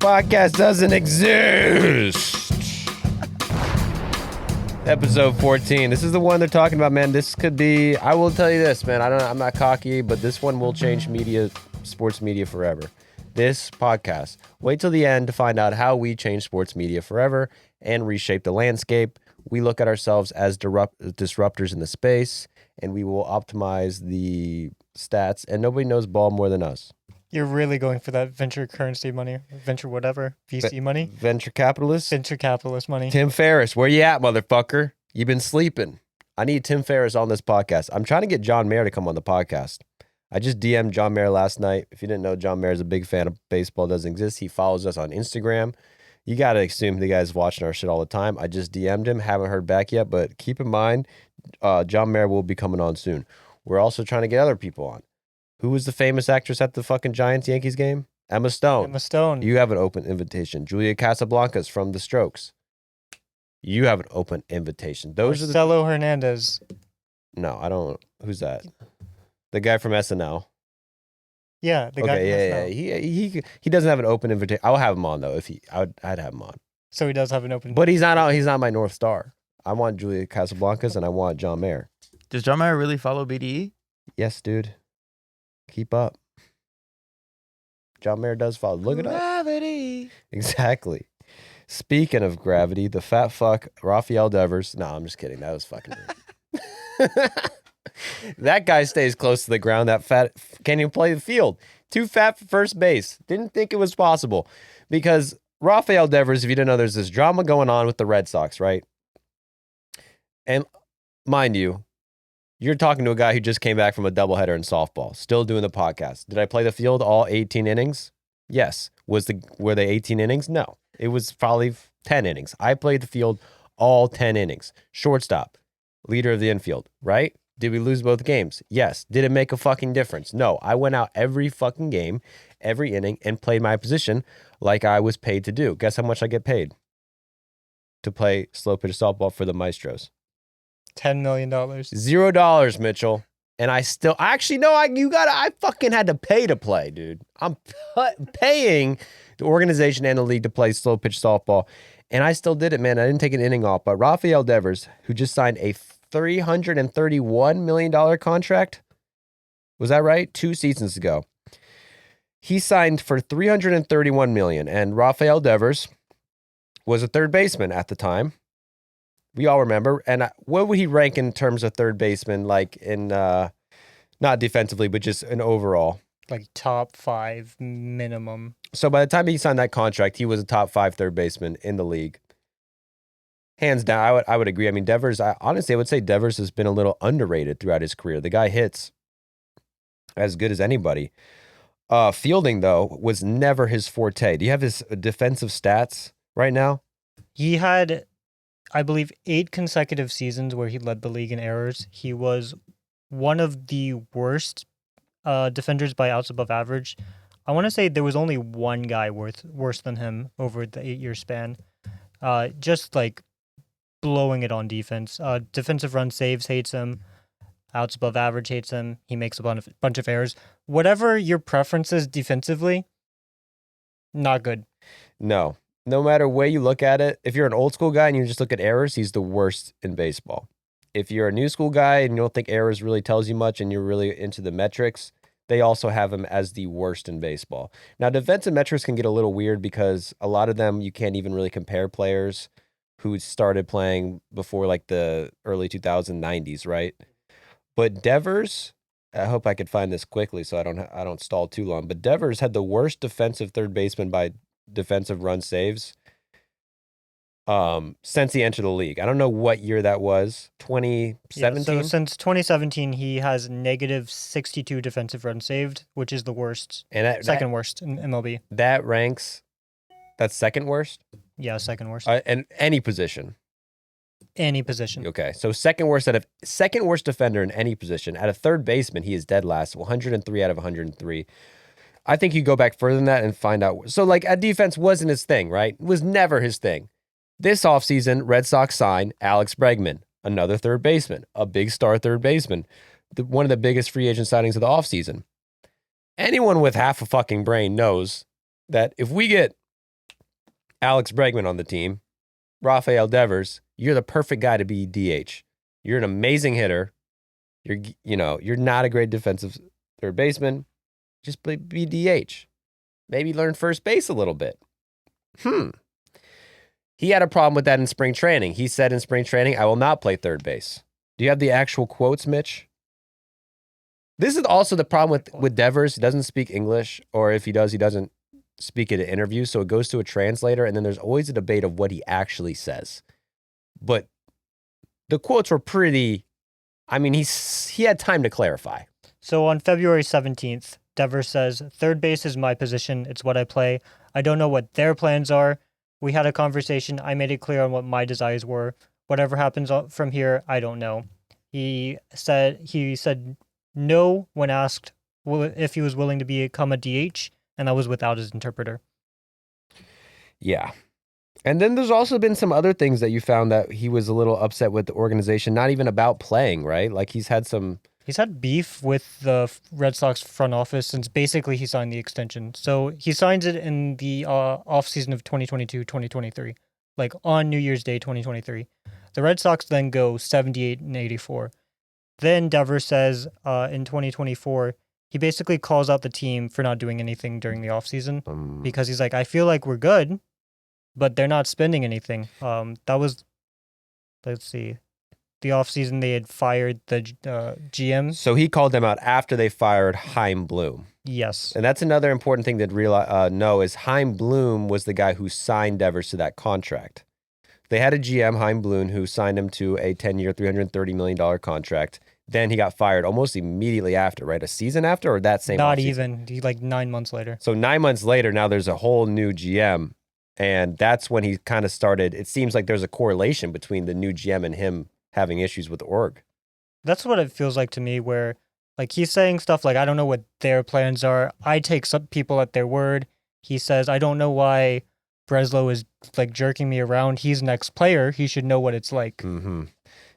podcast doesn't exist. Episode 14. This is the one they're talking about, man. This could be, I will tell you this, man. I'm not cocky, but this one will change sports media forever. This podcast. Wait till the end to find out how we change sports media forever and reshape the landscape. We look at ourselves as disruptors in the space, and we will optimize the stats, and nobody knows ball more than us. You're really going for that venture currency money, venture whatever, VC money? Venture capitalist? Venture capitalist money. Tim Ferriss, where you at, motherfucker? You've been sleeping. I need Tim Ferriss on this podcast. I'm trying to get John Mayer to come on the podcast. I just DM'd John Mayer last night. If you didn't know, John Mayer is a big fan of baseball. Doesn't exist. He follows us on Instagram. You got to assume the guy's watching our shit all the time. I just DM'd him. Haven't heard back yet, but keep in mind, John Mayer will be coming on soon. We're also trying to get other people on. Who was the famous actress at the fucking Giants-Yankees game? Emma Stone. Emma Stone. You have an open invitation. Julia Casablancas from The Strokes. You have an open invitation. Those Marcelo Hernandez. No, I don't. Who's that? The guy from SNL. Yeah, the guy from SNL. Yeah. He doesn't have an open invitation. I'll have him on though. I'd have him on. So he does have an open. But he's not my North Star. I want Julia Casablancas and I want John Mayer. Does John Mayer really follow BDE? Yes, dude. Keep up. John Mayer does follow. Look it up. Gravity. Exactly. Speaking of gravity, the fat fuck Rafael Devers. No, I'm just kidding. That was fucking rude. That guy stays close to the ground. That fat can't even play the field. Too fat for first base. Didn't think it was possible. Because Rafael Devers, if you didn't know, there's this drama going on with the Red Sox, right? And mind you, you're talking to a guy who just came back from a doubleheader in softball, still doing the podcast. Did I play the field all 18 innings? Yes. Were they 18 innings? No. It was probably 10 innings. I played the field all 10 innings. Shortstop, leader of the infield, right? Did we lose both games? Yes. Did it make a fucking difference? No. I went out every fucking game, every inning, and played my position like I was paid to do. Guess how much I get paid to play slow pitch softball for the Maestros? $10 million. $0, Mitchell. And I fucking had to pay to play, dude. I'm paying the organization and the league to play slow pitch softball. And I still did it, man. I didn't take an inning off. But Rafael Devers, who just signed a $331 million contract, was that right? 2 seasons ago. He signed for $331 million. And Rafael Devers was a third baseman at the time. We all remember. And what would he rank in terms of third baseman, like in, not defensively, but just an overall? Like top 5 minimum. So by the time he signed that contract, he was a top 5 third baseman in the league. Hands down, I would agree. I mean, Devers, honestly, I would say Devers has been a little underrated throughout his career. The guy hits as good as anybody. Fielding, though, was never his forte. Do you have his defensive stats right now? He had, I believe, 8 consecutive seasons where he led the league in errors. He was one of the worst defenders by outs above average. I want to say there was only one guy worse than him over the 8-year span. Just like blowing it on defense. Defensive run saves hates him. Outs above average hates him. He makes a bunch of errors. Whatever your preference is defensively, not good. No. No matter where you look at it, if you're an old school guy and you just look at errors, he's the worst in baseball. If you're a new school guy and you don't think errors really tells you much and you're really into the metrics, they also have him as the worst in baseball. Now, defensive metrics can get a little weird because a lot of them you can't even really compare players who started playing before like the early 2090s, right? But Devers, I hope I could find this quickly so I don't stall too long, but Devers had the worst defensive third baseman by defensive run saves since he entered the league. I don't know what year that was. 2017? Yeah, so since 2017, he has negative 62 defensive runs saved, which is the worst. And second worst in MLB. That's second worst? Yeah, second worst. And any position. Any position. Okay, so second worst defender in any position. At a third baseman, he is dead last, 103 out of 103. I think you go back further than that and find out. So, like, at defense wasn't his thing, right? It was never his thing. This offseason, Red Sox signed Alex Bregman, another third baseman, a big star third baseman, one of the biggest free agent signings of the offseason. Anyone with half a fucking brain knows that if we get Alex Bregman on the team, Rafael Devers, you're the perfect guy to be DH. You're an amazing hitter. You're not a great defensive third baseman. Just be DH. Maybe learn first base a little bit. He had a problem with that in spring training. He said in spring training, I will not play third base. Do you have the actual quotes, Mitch? This is also the problem with Devers. He doesn't speak English, or if he does, he doesn't speak at an interview. So it goes to a translator, and then there's always a debate of what he actually says. But the quotes were pretty. I mean, he had time to clarify. So on February 17th, Devers says, third base is my position. It's what I play. I don't know what their plans are. We had a conversation. I made it clear on what my desires were. Whatever happens from here, I don't know. He said no when asked if he was willing to become a DH, and that was without his interpreter. Yeah. And then there's also been some other things that you found that he was a little upset with the organization, not even about playing, right? Like he's had beef with the Red Sox front office since basically he signed the extension. So he signs it in the offseason of 2022-2023, like on New Year's Day 2023. The Red Sox then go 78-84. Then Devers says in 2024, he basically calls out the team for not doing anything during the offseason because he's like, I feel like we're good, but they're not spending anything. That was, let's see, the offseason they had fired the GM. So he called them out after they fired Chaim Bloom. Yes. And that's another important thing to know is Chaim Bloom was the guy who signed Devers to that contract. They had a GM, Chaim Bloom, who signed him to a 10-year, $330 million contract. Then he got fired almost immediately after, right? A season after or that same Not offseason? even. Like 9 months later. So 9 months later, now there's a whole new GM. And that's when he kind of started. It seems like there's a correlation between the new GM and him having issues with the org. That's what it feels like to me, where like he's saying stuff like, I don't know what their plans are. I take some people at their word. He says, I don't know why Breslow is like jerking me around. He's an ex-player. He should know what it's like. Mm-hmm.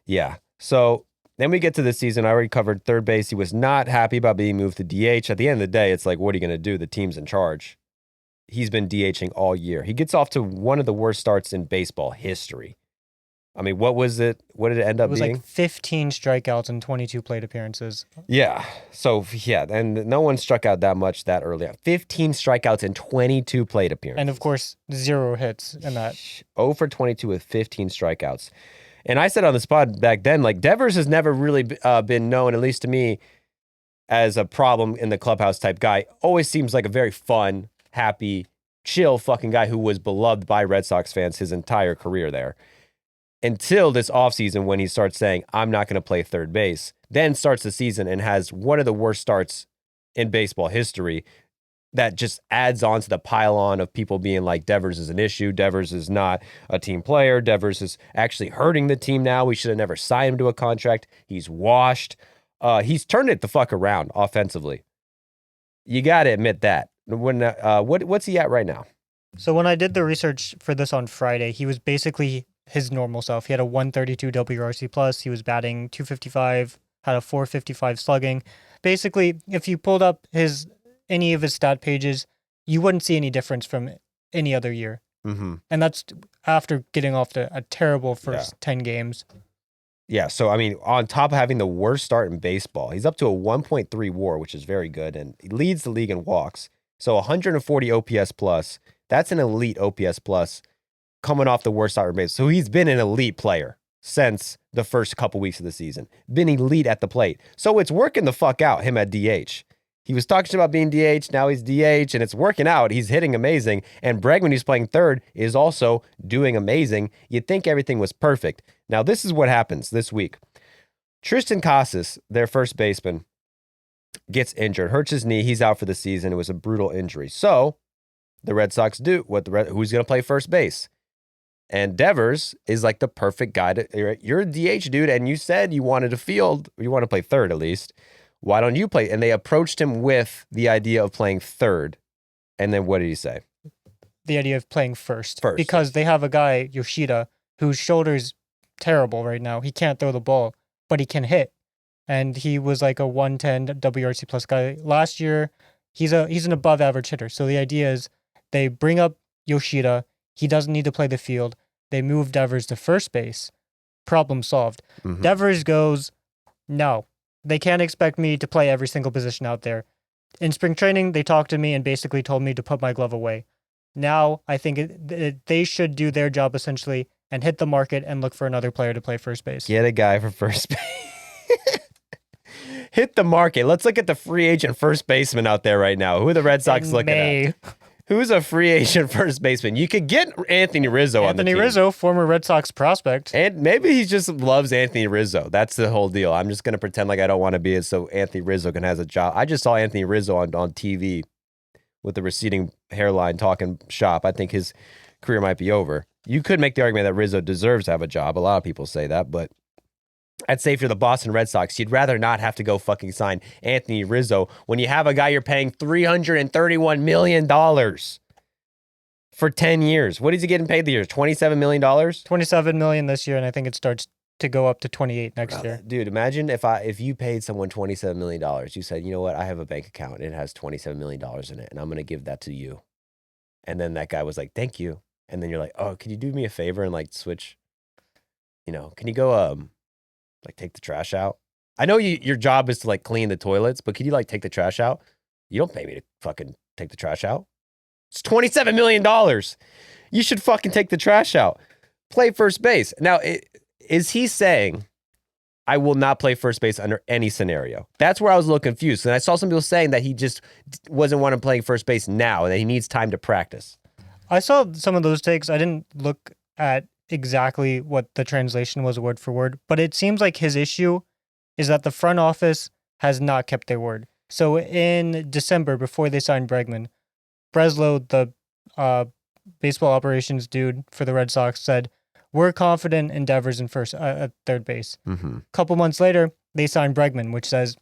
Yeah. So then we get to the season. I already covered third base. He was not happy about being moved to DH. At the end of the day, it's like, what are you going to do? The team's in charge. He's been DHing all year. He gets off to one of the worst starts in baseball history. I mean, what was it? What did it end up being? It was like 15 strikeouts and 22 plate appearances. Yeah. So, yeah, and no one struck out that much that early on. 15 strikeouts and 22 plate appearances. And, of course, 0 hits in that. 0 for 22 with 15 strikeouts. And I said on the spot back then, like, Devers has never really been known, at least to me, as a problem in the clubhouse type guy. Always seems like a very fun, happy, chill fucking guy who was beloved by Red Sox fans his entire career there. Until this offseason when he starts saying, I'm not going to play third base, then starts the season and has one of the worst starts in baseball history that just adds on to the pile-on of people being like, Devers is an issue. Devers is not a team player. Devers is actually hurting the team now. We should have never signed him to a contract. He's washed. He's turned it the fuck around offensively. You got to admit that. What's he at right now? So when I did the research for this on Friday, he was basically his normal self. He had a 132 WRC plus. He was batting 255, had a 455 slugging. Basically, if you pulled up any of his stat pages, you wouldn't see any difference from any other year. Mm-hmm. And that's after getting off to a terrible first 10 games. Yeah, so I mean, on top of having the worst start in baseball, he's up to a 1.3 WAR, which is very good, and he leads the league in walks. So 140 OPS plus. That's an elite OPS plus coming off the worst start in baseball. So he's been an elite player since the first couple weeks of the season. Been elite at the plate. So it's working the fuck out, him at DH. He was talking about being DH, now he's DH, and it's working out. He's hitting amazing. And Bregman, who's playing third, is also doing amazing. You'd think everything was perfect. Now, this is what happens this week. Tristan Casas, their first baseman, gets injured, hurts his knee. He's out for the season. It was a brutal injury. So the Red Sox do who's going to play first base? And Devers is like the perfect guy. You're a DH dude, and you said you wanted to field. You want to play third at least. Why don't you play? And they approached him with the idea of playing third. And then what did he say? The idea of playing first. Because they have a guy, Yoshida, whose shoulder's terrible right now. He can't throw the ball, but he can hit. And he was like a 110 WRC plus guy. Last year, he's an above average hitter. So the idea is they bring up Yoshida. He doesn't need to play the field. They move Devers to first base. Problem solved. Mhm. Devers goes, no, they can't expect me to play every single position out there. In spring training, they talked to me and basically told me to put my glove away. Now, I think they should do their job essentially and hit the market and look for another player to play first base. Get a guy for first base. Hit the market. Let's look at the free agent first baseman out there right now. Who are the Red Sox In looking May. at? Who's a free agent first baseman? You could get Anthony Rizzo on the Anthony team. Rizzo, former Red Sox prospect. And maybe he just loves Anthony Rizzo. That's the whole deal. I'm just going to pretend like I don't want to be it so Anthony Rizzo can have a job. I just saw Anthony Rizzo on TV with the receding hairline talking shop. I think his career might be over. You could make the argument that Rizzo deserves to have a job. A lot of people say that, but I'd say if you're the Boston Red Sox, you'd rather not have to go fucking sign Anthony Rizzo when you have a guy you're paying $331 million for 10 years. What is he getting paid the year? $27 million? $27 million this year, and I think it starts to go up to 28 next year. Dude, imagine if you paid someone $27 million. You said, you know what? I have a bank account and it has $27 million in it, and I'm going to give that to you. And then that guy was like, thank you. And then you're like, oh, can you do me a favor and like switch? Can you go like take the trash out? I know your job is to like clean the toilets, but can you like take the trash out? You don't pay me to fucking take the trash out. It's $27 million. You should fucking take the trash out. Play first base. Now, is he saying, I will not play first base under any scenario? That's where I was a little confused. And I saw some people saying that he just wasn't wanting playing first base now and that he needs time to practice. I saw some of those takes. I didn't look at exactly what the translation was word for word, but it seems like his issue is that the front office has not kept their word. So in December, before they signed Bregman, Breslow, the baseball operations dude for the Red Sox, said, we're confident in Devers in at third base. Mm-hmm. A couple months later, they signed Bregman, which says,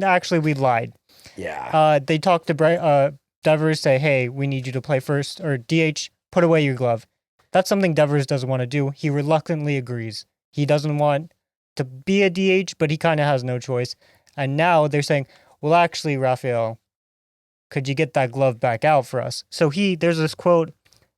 actually, we lied. Yeah. They talked to Devers, say, hey, we need you to play first, or DH, put away your glove. That's something Devers doesn't want to do. He reluctantly agrees. He doesn't want to be a DH, but he kind of has no choice. And now they're saying, well, actually, Rafael, could you get that glove back out for us? So there's this quote,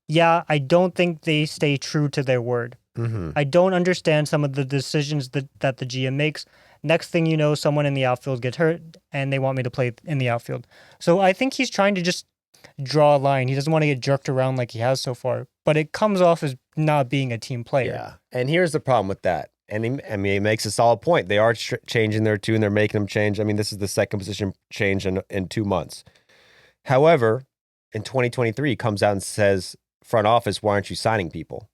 yeah, I don't think they stay true to their word. Mm-hmm. I don't understand some of the decisions that the GM makes. Next thing you know, someone in the outfield gets hurt and they want me to play in the outfield. So I think he's trying to just draw a line. He doesn't want to get jerked around like he has so far, but it comes off as not being a team player. Yeah. And here's the problem with that. And he makes a solid point. They are changing their tune. They're making them change. I mean, this is the second position change in 2 months. However, in 2023, he comes out and says, front office, why aren't you signing people?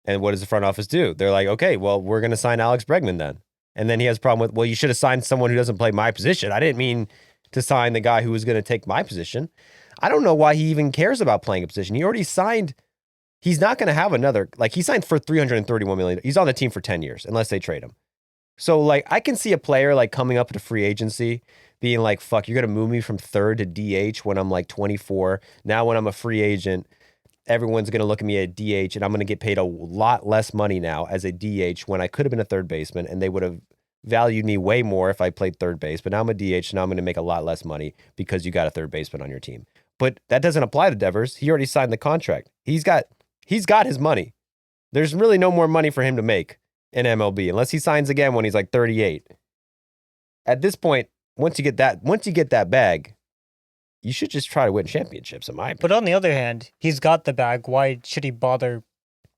And what does the front office do? They're like, okay, well, we're going to sign Alex Bregman then. And then he has a problem with, well, you should have signed someone who doesn't play my position. I didn't mean to sign the guy who was going to take my position. I don't know why he even cares about playing a position. He already signed. He's not going to have another, like he signed for $331 million. He's on the team for 10 years unless they trade him. So like I can see a player like coming up to free agency being like, fuck, you're going to move me from third to DH when I'm like 24. Now when I'm a free agent, everyone's going to look at me at DH and I'm going to get paid a lot less money now as a DH when I could have been a third baseman and they would have valued me way more if I played third base. But now I'm a DH and now I'm going to make a lot less money because you got a third baseman on your team. But that doesn't apply to Devers. He already signed the contract. He's got his money. There's really no more money for him to make in MLB unless he signs again when he's like 38. At this point, once you get that bag, you should just try to win championships, in my opinion. But on the other hand, he's got the bag. Why should he bother?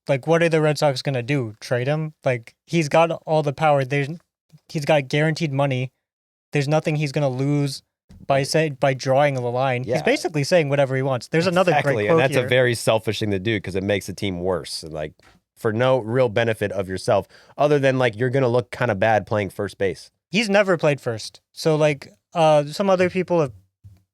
Like, what are the Red Sox going to do? Trade him? Like, he's got all the power. He's got guaranteed money. There's nothing he's going to lose by drawing the line. Yeah. He's basically saying whatever he wants. There's another great quote and that's here. a very selfish thing to do because it makes the team worse. And like for no real benefit of yourself, other than like you're going to look kind of bad playing first base. He's never played first. So like some other people have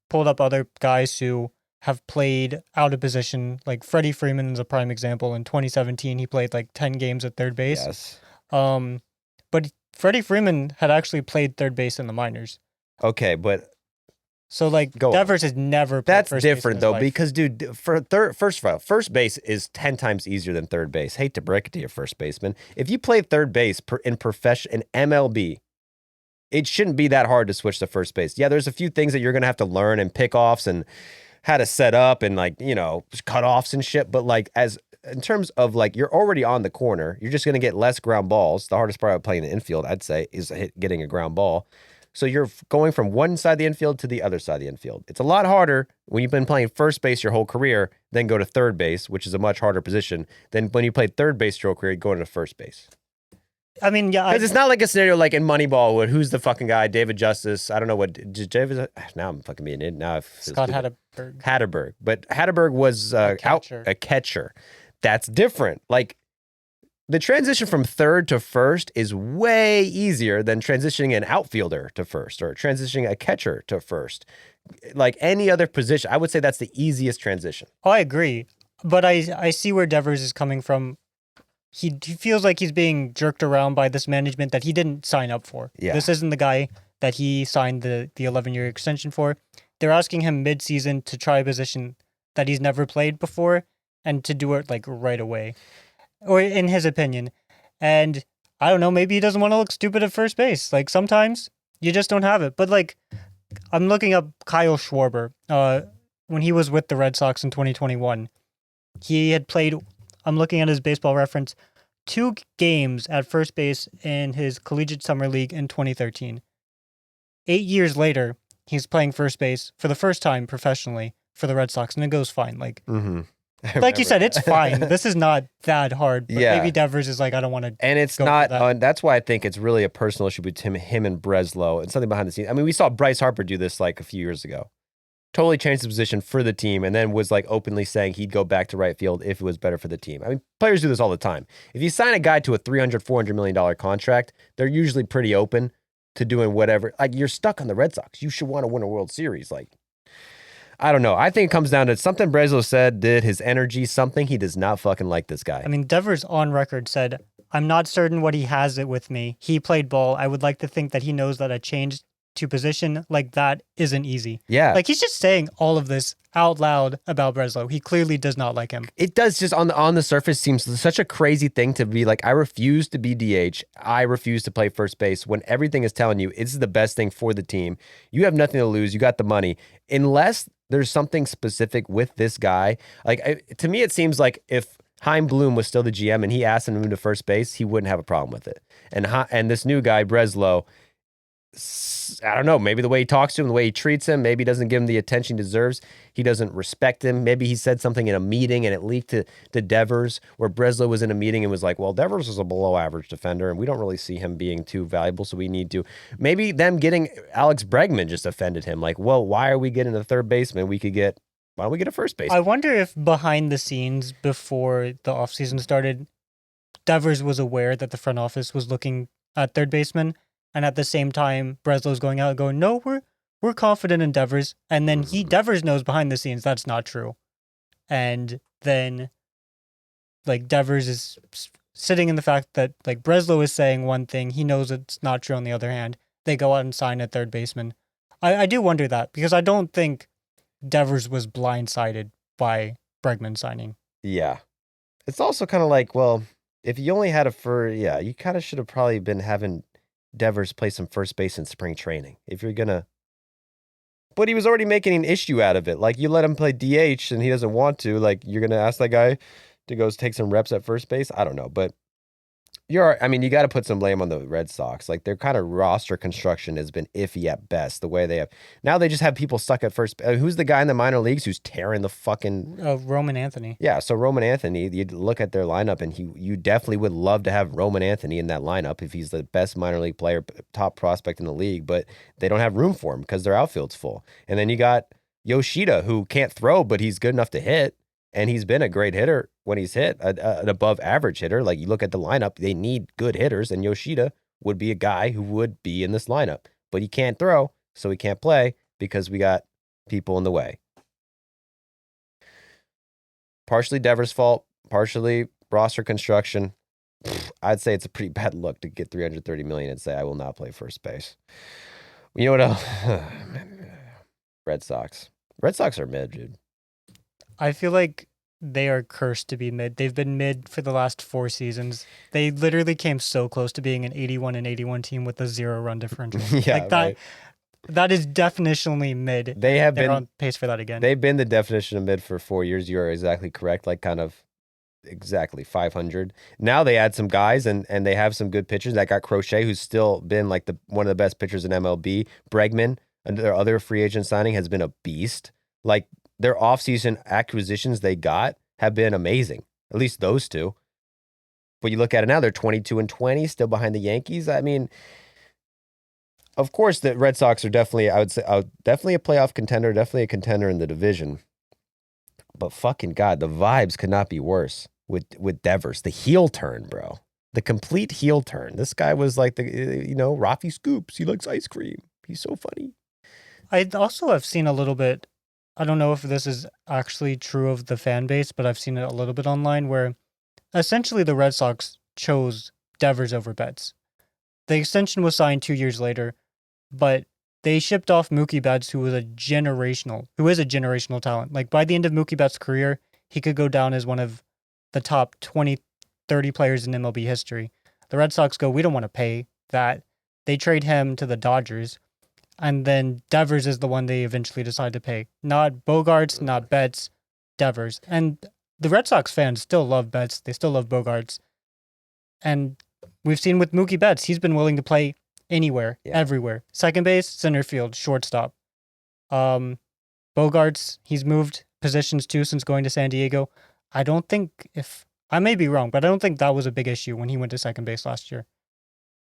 pulled up other guys who have played out of position. Like Freddie Freeman is a prime example. In 2017, he played like 10 games at third base. Yes. But Freddie Freeman had actually played third base in the minors. Okay, but So like Devers has never played that's first base in different his though life. because dude, first of all, first base is 10 times easier than third base. Hate to break it to your first baseman. If you play third base in MLB, it shouldn't be that hard to switch to first base. Yeah, there's a few things that you're going to have to learn and pickoffs and how to set up and like, cutoffs and shit. But like in terms of like, you're already on the corner. You're just going to get less ground balls. The hardest part of playing the infield, I'd say, is getting a ground ball. So you're going from one side of the infield to the other side of the infield. It's a lot harder when you've been playing first base your whole career, then go to third base, which is a much harder position than when you played third base your whole career, going to first base. I mean, yeah. Because it's not like a scenario like in Moneyball, who's the fucking guy, David Justice. I don't know what, David, now I'm fucking being in. Now I feel Scott stupid. Hatterberg. But Hatterberg was a catcher. That's different. Like, the transition from third to first is way easier than transitioning an outfielder to first or transitioning a catcher to first. Like any other position, I would say that's the easiest transition. Oh, I agree. But I see where Devers is coming from. He feels like he's being jerked around by this management that he didn't sign up for. Yeah. This isn't the guy that he signed the 11-year extension for. They're asking him mid-season to try a position that he's never played before and to do it like right away. Or in his opinion. And I don't know, maybe he doesn't want to look stupid at first base. Like sometimes you just don't have it. But like I'm looking up Kyle Schwarber. When he was with the Red Sox in 2021, he had played, I'm looking at his baseball reference, 2 games at first base in his collegiate summer league in 2013. 8 years later, he's playing first base for the first time professionally for the Red Sox, and it goes fine. Like, like you said, it's fine. This is not that hard. But maybe Devers is like, I don't want to. And it's not. That's why I think it's really a personal issue between him and Breslow, and something behind the scenes. I mean, we saw Bryce Harper do this like a few years ago. Totally changed his position for the team, and then was like openly saying he'd go back to right field if it was better for the team. I mean, players do this all the time. If you sign a guy to a $300-400 million contract, they're usually pretty open to doing whatever. Like, you're stuck on the Red Sox. You should want to win a World Series. Like, I don't know. I think it comes down to something Breslow said, did his energy, something he does not fucking like this guy. I mean, Devers on record said, I'm not certain what he has it with me. He played ball. I would like to think that he knows that a change to position like that isn't easy. Yeah. Like, he's just saying all of this out loud about Breslow. He clearly does not like him. It does just on the surface seems such a crazy thing to be like, I refuse to be DH. I refuse to play first base when everything is telling you this is the best thing for the team. You have nothing to lose. You got the money. Unless there's something specific with this guy. Like, to me, it seems like if Chaim Bloom was still the GM and he asked him to move to first base, he wouldn't have a problem with it. And this new guy, Breslow, I don't know, maybe the way he talks to him, the way he treats him, maybe he doesn't give him the attention he deserves. He doesn't respect him. Maybe he said something in a meeting and it leaked to Devers, where Breslow was in a meeting and was like, well, Devers is a below average defender and we don't really see him being too valuable, so we need to. Maybe them getting Alex Bregman just offended him. Like, well, why are we getting a third baseman? Why don't we get a first baseman? I wonder if behind the scenes before the offseason started, Devers was aware that the front office was looking at third baseman. And at the same time, Breslow's going out and going, no, we're confident in Devers. And then Devers knows behind the scenes that's not true. And then, like, Devers is sitting in the fact that, like, Breslow is saying one thing, he knows it's not true on the other hand. They go out and sign a third baseman. I do wonder that, because I don't think Devers was blindsided by Bregman signing. Yeah. It's also kind of like, well, if you only had you kind of should have probably been having Devers play some first base in spring training. If you're going to... But he was already making an issue out of it. Like, you let him play DH and he doesn't want to. Like, you're going to ask that guy to go take some reps at first base? I don't know. But you got to put some blame on the Red Sox. Like, their kind of roster construction has been iffy at best, the way they have. Now they just have people stuck at first. Who's the guy in the minor leagues who's tearing the fucking... Roman Anthony. Yeah, so Roman Anthony, you look at their lineup, and you definitely would love to have Roman Anthony in that lineup if he's the best minor league player, top prospect in the league, but they don't have room for him because their outfield's full. And then you got Yoshida, who can't throw, but he's good enough to hit. And he's been a great hitter when he's hit, an above average hitter. Like, you look at the lineup, they need good hitters, and Yoshida would be a guy who would be in this lineup. But he can't throw, so he can't play because we got people in the way. Partially Devers' fault, partially roster construction. I'd say it's a pretty bad look to get $330 million and say, I will not play first base. You know what else? Red Sox. Red Sox are mid, dude. I feel like they are cursed to be mid. They've been mid for the last 4 seasons. They literally came so close to being an 81-81 team with a 0-run differential. Yeah, like that. right. That is definitionally mid. They have They're been on pace for that again. they've been the definition of mid for 4 years. You are exactly correct. Like kind of exactly 500. Now they add some guys and they have some good pitchers. That got Crochet, who's still been like one of the best pitchers in MLB. Bregman, their other free agent signing, has been a beast. Like their offseason acquisitions they got have been amazing. At least those two. But you look at it now, they're 22-20, still behind the Yankees. I mean, of course, the Red Sox are definitely, I would say, definitely a playoff contender, definitely a contender in the division. But fucking God, the vibes could not be worse with Devers. The heel turn, bro. The complete heel turn. This guy was like Rafi Scoops. He likes ice cream. He's so funny. I also have seen a little bit, I don't know if this is actually true of the fan base, but I've seen it a little bit online where essentially the Red Sox chose Devers over Betts. The extension was signed 2 years later, but they shipped off Mookie Betts, who is a generational talent. Like by the end of Mookie Betts' career, he could go down as one of the top 20, 30 players in MLB history. The Red Sox go, we don't want to pay that. They trade him to the Dodgers. And then Devers is the one they eventually decide to pay. Not Bogarts, not Betts, Devers. And the Red Sox fans still love Betts. They still love Bogarts. And we've seen with Mookie Betts, he's been willing to play anywhere, everywhere. Second base, center field, shortstop. Bogarts, he's moved positions too since going to San Diego. I don't think I may be wrong, but I don't think that was a big issue when he went to second base last year.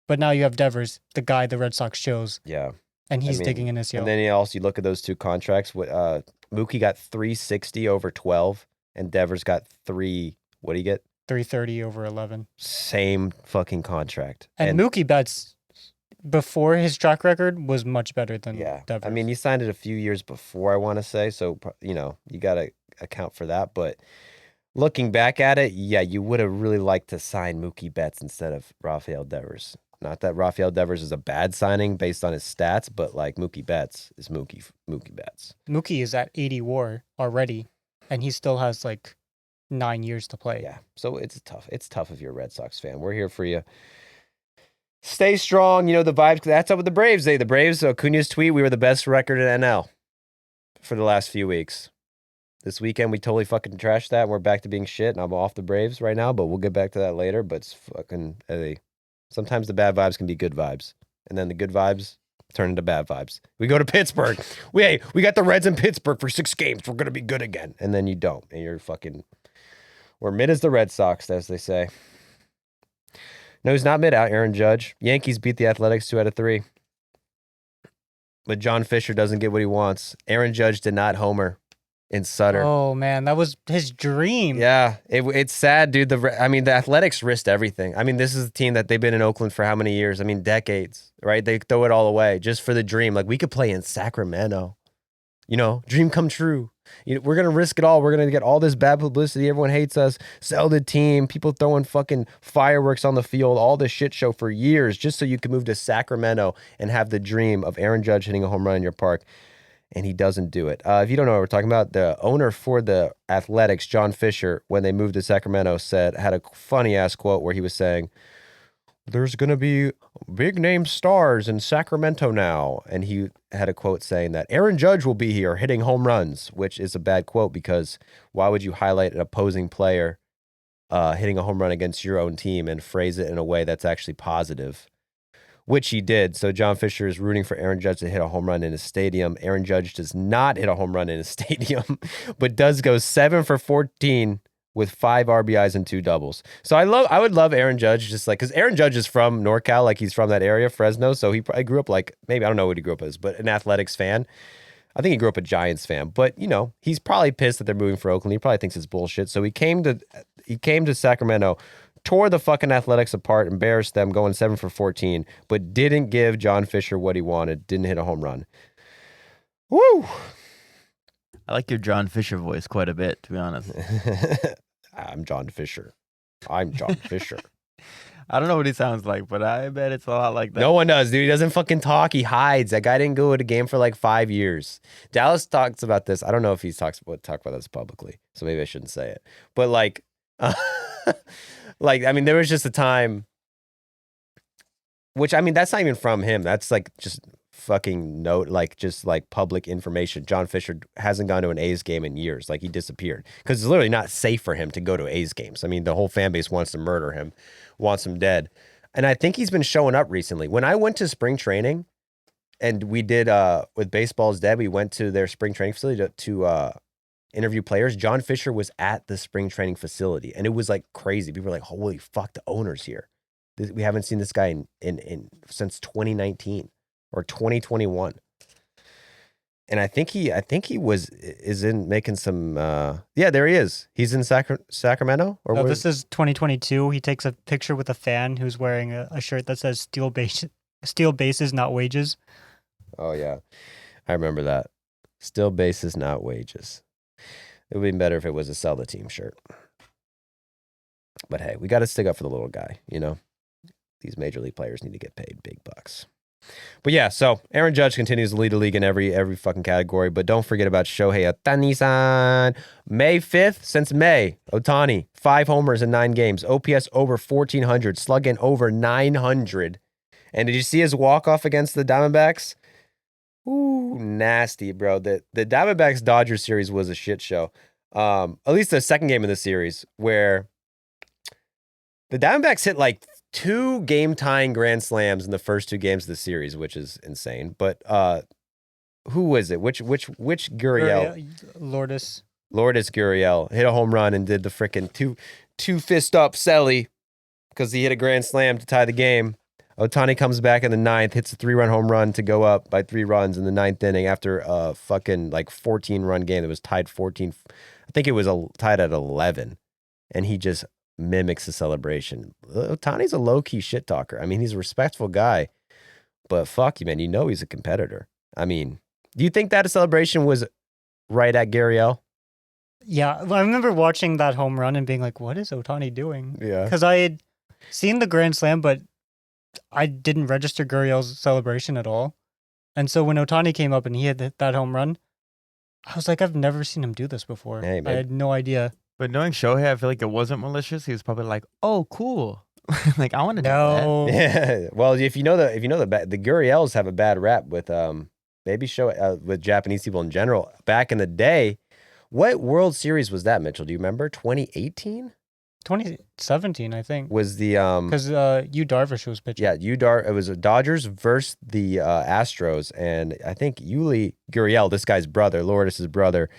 But now you have Devers, the guy the Red Sox chose. Yeah. And he's digging in his heel. And then you look at those two contracts. Mookie got $360 over 12, and Devers got what do you get? $330 over 11. Same fucking contract. And Mookie Betts, before his track record, was much better than Devers. I mean, he signed it a few years before, I want to say, so you got to account for that. But looking back at it, yeah, you would have really liked to sign Mookie Betts instead of Rafael Devers. Not that Rafael Devers is a bad signing based on his stats, but like Mookie Betts is Mookie Betts. Mookie is at 80 WAR already, and he still has like 9 years to play. Yeah, so it's tough. It's tough if you're a Red Sox fan. We're here for you. Stay strong. The vibes. That's up with the Braves. The Braves, Acuna's tweet, we were the best record in NL for the last few weeks. This weekend, we totally fucking trashed that. And we're back to being shit, and I'm off the Braves right now, but we'll get back to that later. But it's fucking... sometimes the bad vibes can be good vibes, and then the good vibes turn into bad vibes. We go to Pittsburgh. We got the Reds in Pittsburgh for 6 games. We're going to be good again. And then you don't, and you're fucking... We're mid as the Red Sox, as they say. No, he's not mid out, Aaron Judge. Yankees beat the Athletics 2 out of 3. But John Fisher doesn't get what he wants. Aaron Judge did not homer in Sutter. Oh, man, that was his dream. Yeah, it's sad, dude. The Athletics risked everything. I mean, this is a team that they've been in Oakland for how many years? I mean, decades, right? They throw it all away just for the dream. Like, we could play in Sacramento. Dream come true. We're going to risk it all. We're going to get all this bad publicity. Everyone hates us. Sell the team. People throwing fucking fireworks on the field. All this shit show for years just so you can move to Sacramento and have the dream of Aaron Judge hitting a home run in your park. And he doesn't do it. If you don't know what we're talking about, the owner for the Athletics, John Fisher, when they moved to Sacramento, had a funny-ass quote where he was saying, there's going to be big-name stars in Sacramento now. And he had a quote saying that Aaron Judge will be here hitting home runs, which is a bad quote because why would you highlight an opposing player hitting a home run against your own team and phrase it in a way that's actually positive? Which he did. So John Fisher is rooting for Aaron Judge to hit a home run in his stadium. Aaron Judge does not hit a home run in his stadium, but does go 7 for 14 with 5 RBIs and 2 doubles. So I would love Aaron Judge just like, because Aaron Judge is from NorCal, like he's from that area, Fresno. So he probably grew up like, maybe, I don't know what he grew up as, but an Athletics fan. I think he grew up a Giants fan, but he's probably pissed that they're moving for Oakland. He probably thinks it's bullshit. So he came to Sacramento, tore the fucking Athletics apart, embarrassed them, going 7 for 14, but didn't give John Fisher what he wanted, didn't hit a home run. Woo! I like your John Fisher voice quite a bit, to be honest. I'm John Fisher. I'm John Fisher. I don't know what he sounds like, but I bet it's a lot like that. No one does, dude. He doesn't fucking talk. He hides. That guy didn't go to a game for like 5 years. Dallas talks about this. I don't know if he's talk about this publicly, so maybe I shouldn't say it. But like, there was just a time, which, that's not even from him. That's like just fucking note, like just like public information. John Fisher hasn't gone to an A's game in years. Like he disappeared because it's literally not safe for him to go to A's games. I mean, the whole fan base wants to murder him, wants him dead. And I think he's been showing up recently. When I went to spring training and we did with Baseball's Dead, we went to their spring training facility to interview players. John Fisher was at the spring training facility and it was like crazy. People were like, holy fuck, the owner's here. We haven't seen this guy in since 2019 or 2021. And I think he is in making some there he is. He's in Sacramento or no, this is 2022. He takes a picture with a fan who's wearing a shirt that says steel bases, not wages. Oh yeah. I remember that. Still bases, not wages. It would be better if it was a sell the team shirt. But hey, we got to stick up for the little guy, you know? These major league players need to get paid big bucks. But yeah, so Aaron Judge continues to lead the league in every fucking category. But don't forget about Shohei Ohtani-san. May 5th, since May, Ohtani, 5 homers in 9 games. OPS over 1,400, slugging over 900. And did you see his walk-off against the Diamondbacks? Ooh, nasty, bro. The Diamondbacks-Dodgers series was a shit show. At least the second game of the series, where the Diamondbacks hit like 2 game-tying grand slams in the first 2 games of the series, which is insane. But who was it? Which Gurriel? Lourdes Gurriel hit a home run and did the frickin' two fist up Selly because he hit a grand slam to tie the game. Ohtani comes back in the 9th, hits a 3-run home run to go up by 3 runs in the 9th inning after a fucking like 14-run game that was tied 14. I think it was tied at 11, and he just mimics the celebration. Ohtani's a low-key shit talker. I mean, he's a respectful guy, but fuck you, man. You know he's a competitor. I mean, do you think that celebration was right at Gurriel? Yeah, I remember watching that home run and being like, what is Ohtani doing? Yeah. Because I had seen the grand slam, but I didn't register Gurriel's celebration at all. And so when Ohtani came up and he had that home run, I was like, I've never seen him do this before. Hey, I had no idea. But knowing Shohei, I feel like it wasn't malicious. He was probably like, "Oh, cool." Like I want to do that. No. Yeah. Well, if you know the Gurriels have a bad rap with maybe with Japanese people in general. Back in the day, what World Series was that, Mitchell? Do you remember? 2018? 2017, I think. Was the Because Yu Darvish was pitching. Yeah, it was the Dodgers versus the Astros, and I think Yuli Gurriel, this guy's brother, Lourdes' brother,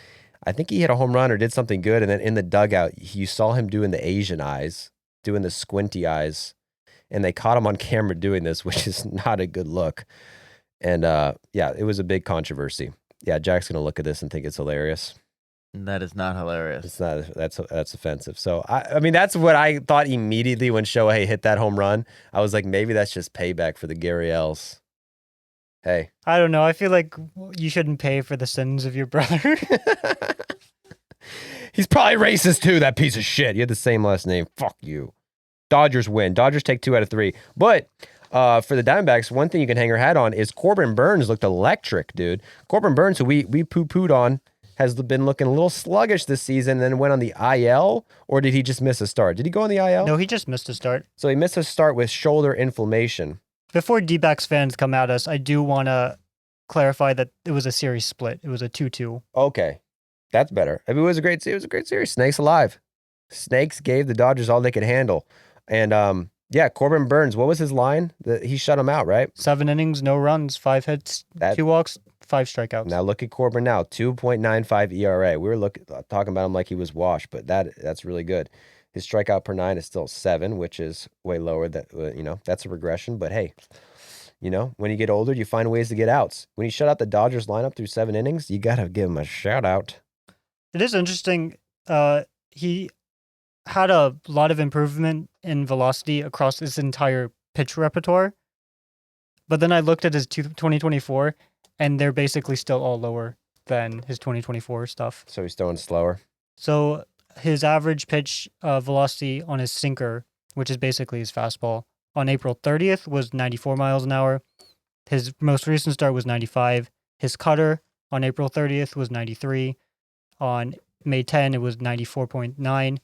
I think he hit a home run or did something good, and then in the dugout, you saw him doing the Asian eyes, doing the squinty eyes, and they caught him on camera doing this, which is not a good look. And yeah, it was a big controversy. Yeah, Jack's gonna look at this and think it's hilarious. That is not hilarious. It's not. That's offensive. So I mean, that's what I thought immediately when Shohei hit that home run. I was like, maybe that's just payback for the Gurriels. Hey, I don't know. I feel like you shouldn't pay for the sins of your brother. he's probably racist too. That piece of shit. You had the same last name. Fuck you. Dodgers win. Dodgers take 2 out of 3. But for the Diamondbacks, one thing you can hang your hat on is Corbin Burnes looked electric, dude. Corbin Burnes, who we poo-pooed on, has been looking a little sluggish this season, then went on the IL, or did he just miss a start? Did he go on the IL? No, he just missed a start. So he missed a start with shoulder inflammation. Before D-backs fans come at us, I do want to clarify that it was a series split. It was a 2-2. Okay, that's better. I mean, it was a great series. Snakes alive. Snakes gave the Dodgers all they could handle. And yeah, Corbin Burnes, what was his line? He shut him out, right? 7 innings, no runs, 5 hits, 2 walks, 5 strikeouts. Now look at Corbin now, 2.95 ERA. We were talking about him like he was washed, but that's really good. His strikeout per 9 is still 7, which is way lower. That's a regression. But hey, when you get older, you find ways to get outs. When you shut out the Dodgers lineup through 7 innings, you gotta give him a shout out. It is interesting. He had a lot of improvement in velocity across his entire pitch repertoire. But then I looked at his 2024, and they're basically still all lower than his 2024 stuff. So he's throwing slower. So his average pitch velocity on his sinker, which is basically his fastball, on April 30th was 94 miles an hour. His most recent start was 95. His cutter on April 30th was 93. On May 10, it was 94.9.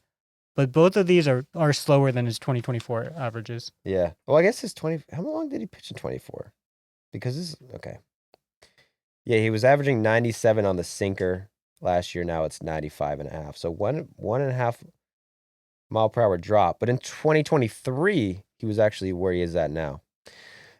But both of these are slower than his 2024 averages. Yeah. Well, I guess his 20. How long did he pitch in 24? because this okay. Yeah, he was averaging 97 on the sinker last year. Now it's 95.5. So 1.5 mile per hour drop. But in 2023, he was actually where he is at now.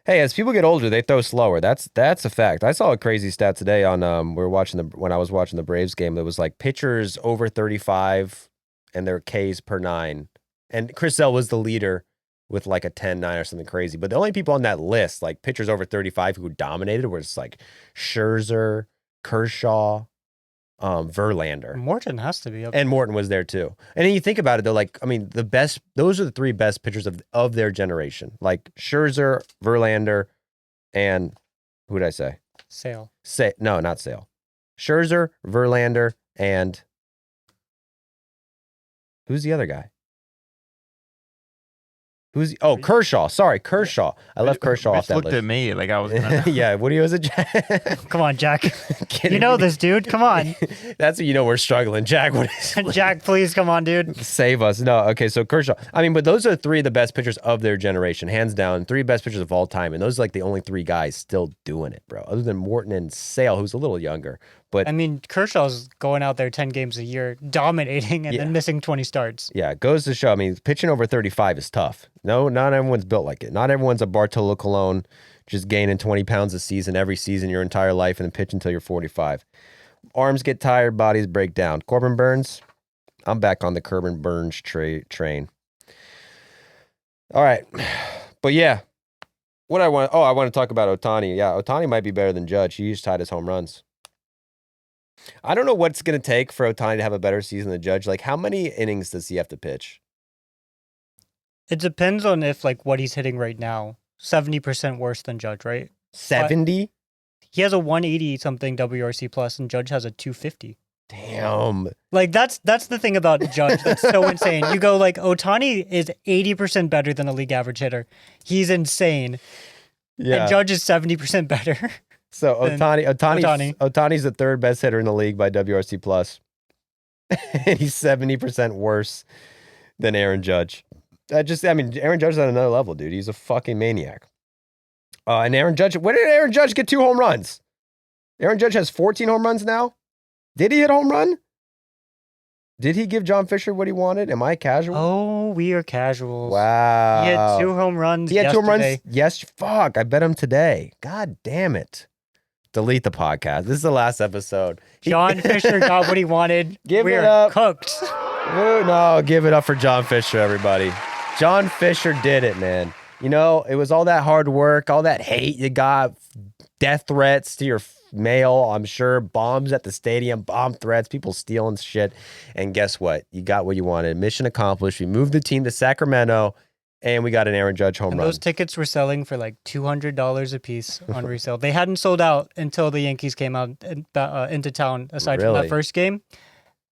Hey, as people get older, they throw slower. That's a fact. I saw a crazy stat today on when I was watching the Braves game. It was like pitchers over 35 and their Ks per 9. And Chris Sale was the leader with like a 10-9 or something crazy. But the only people on that list, like pitchers over 35 who dominated, was like Scherzer, Kershaw, Verlander. Morton has to be up. And Morton was there too. And then you think about it, they're like, I mean, those are the 3 best pitchers of their generation. Like Scherzer, Verlander, and who did I say? Sale. No, not Sale. Scherzer, Verlander, and who's the other guy? Kershaw. Sorry, Kershaw. I left Kershaw off that looked list. at me like I was gonna Yeah, what do you was it, Jack? Come on, Jack. You know this, dude. Come on. That's what you know we're struggling. Jack, what is Jack, please come on, dude. Save us. No, okay, so Kershaw. I mean, but those are 3 of the best pitchers of their generation, hands down. 3 best pitchers of all time. And those are like the only 3 guys still doing it, bro. Other than Morton and Sale, who's a little younger. But I mean, Kershaw's going out there 10 games a year, dominating, and then missing 20 starts. Yeah, it goes to show. I mean, pitching over 35 is tough. No, not everyone's built like it. Not everyone's a Bartolo Colon, just gaining 20 pounds a season every season your entire life and then pitch until you're 45. Arms get tired, bodies break down. Corbin Burnes, I'm back on the Corbin Burnes train. All right. But yeah, I want to talk about Ohtani. Yeah, Ohtani might be better than Judge. He just tied his home runs. I don't know what's going to take for Ohtani to have a better season than Judge. Like, how many innings does he have to pitch? It depends on if, like, what he's hitting right now. 70% worse than Judge, right? 70? He has a 180-something WRC plus, and Judge has a 250. Damn. Like, that's the thing about Judge that's so insane. You go, like, Ohtani is 80% better than a league average hitter. He's insane. Yeah. And Judge is 70% better. So Ohtani's the 3rd best hitter in the league by WRC plus. And he's 70% worse than Aaron Judge. Aaron Judge is at another level, dude. He's a fucking maniac. And Aaron Judge, when did Aaron Judge get 2 home runs? Aaron Judge has 14 home runs now. Did he hit a home run? Did he give John Fisher what he wanted? Am I casual? Oh, we are casuals. Wow. He had 2 home runs. He had 2 home runs. Yesterday. Yes. Fuck. I bet him today. God damn it. Delete the podcast. This is the last episode. John Fisher got what he wanted. Give it We're up. cooked. No, give it up for John Fisher, everybody. John Fisher did it, man. You know, it was all that hard work, all that hate you got, death threats to your mail, I'm sure, bombs at the stadium, bomb threats, people stealing shit. And guess what? You got what you wanted. Mission accomplished. We moved the team to Sacramento, and we got an Aaron Judge home run. Those tickets were selling for like $200 a piece on resale. They hadn't sold out until the Yankees came out into town, aside from that first game.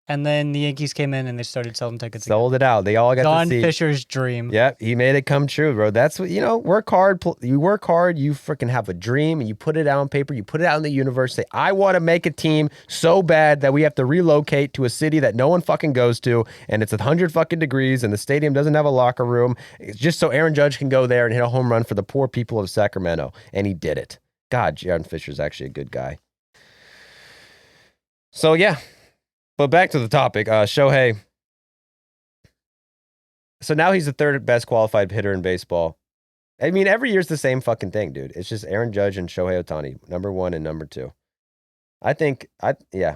And then the Yankees came in and they started selling tickets. Sold it out. They all got John to see. Fisher's dream. Yep, he made it come true, bro. That's what, work hard. You work hard. You freaking have a dream and you put it out on paper. You put it out in the universe. Say, I want to make a team so bad that we have to relocate to a city that no one fucking goes to. And it's 100 fucking degrees and the stadium doesn't have a locker room. It's just so Aaron Judge can go there and hit a home run for the poor people of Sacramento. And he did it. God, John Fisher's actually a good guy. So, yeah. But back to the topic, Shohei. So now he's the 3rd best qualified hitter in baseball. I mean, every year's the same fucking thing, dude. It's just Aaron Judge and Shohei Ohtani, number 1 and number 2. Yeah.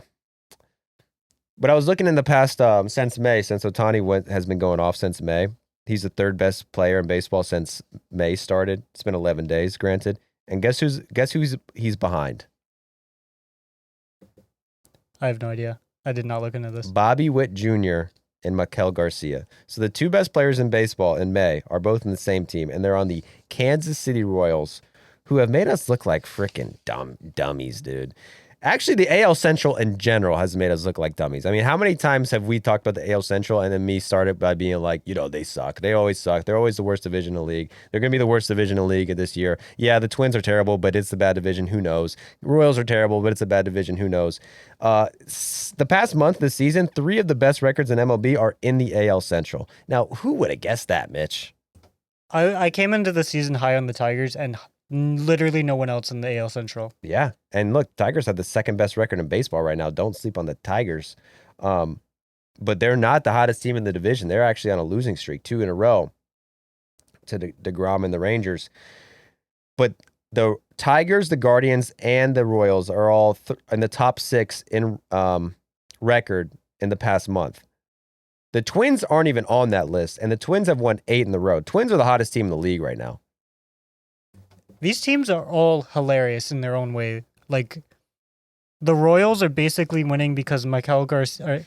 But I was looking in the past, since Ohtani has been going off since May. He's the 3rd best player in baseball since May started. It's been 11 days, granted. And guess who's he's behind? I have no idea. I did not look into this. Bobby Witt Jr. and Maikel Garcia. So the 2 best players in baseball in May are both in the same team, and they're on the Kansas City Royals, who have made us look like freaking dummies, dude. Actually, the AL Central in general has made us look like dummies. I mean, how many times have we talked about the AL Central and then me started by being like, they suck. They always suck. They're always the worst division in the league. They're going to be the worst division in the league this year. Yeah, the Twins are terrible, but it's the bad division. Who knows? Royals are terrible, but it's a bad division. Who knows? The past month, this season, 3 of the best records in MLB are in the AL Central. Now, who would have guessed that, Mitch? I came into the season high on the Tigers, and Literally no one else in the AL Central. Yeah. And look, Tigers have the second best record in baseball right now. Don't sleep on the Tigers. But they're not the hottest team in the division. They're actually on a losing streak, 2 in a row to DeGrom and the Rangers. But the Tigers, the Guardians, and the Royals are all in the top 6 in record in the past month. The Twins aren't even on that list, and the Twins have won 8 in a row. Twins are the hottest team in the league right now. These teams are all hilarious in their own way. Like, the Royals are basically winning because Michael Garcia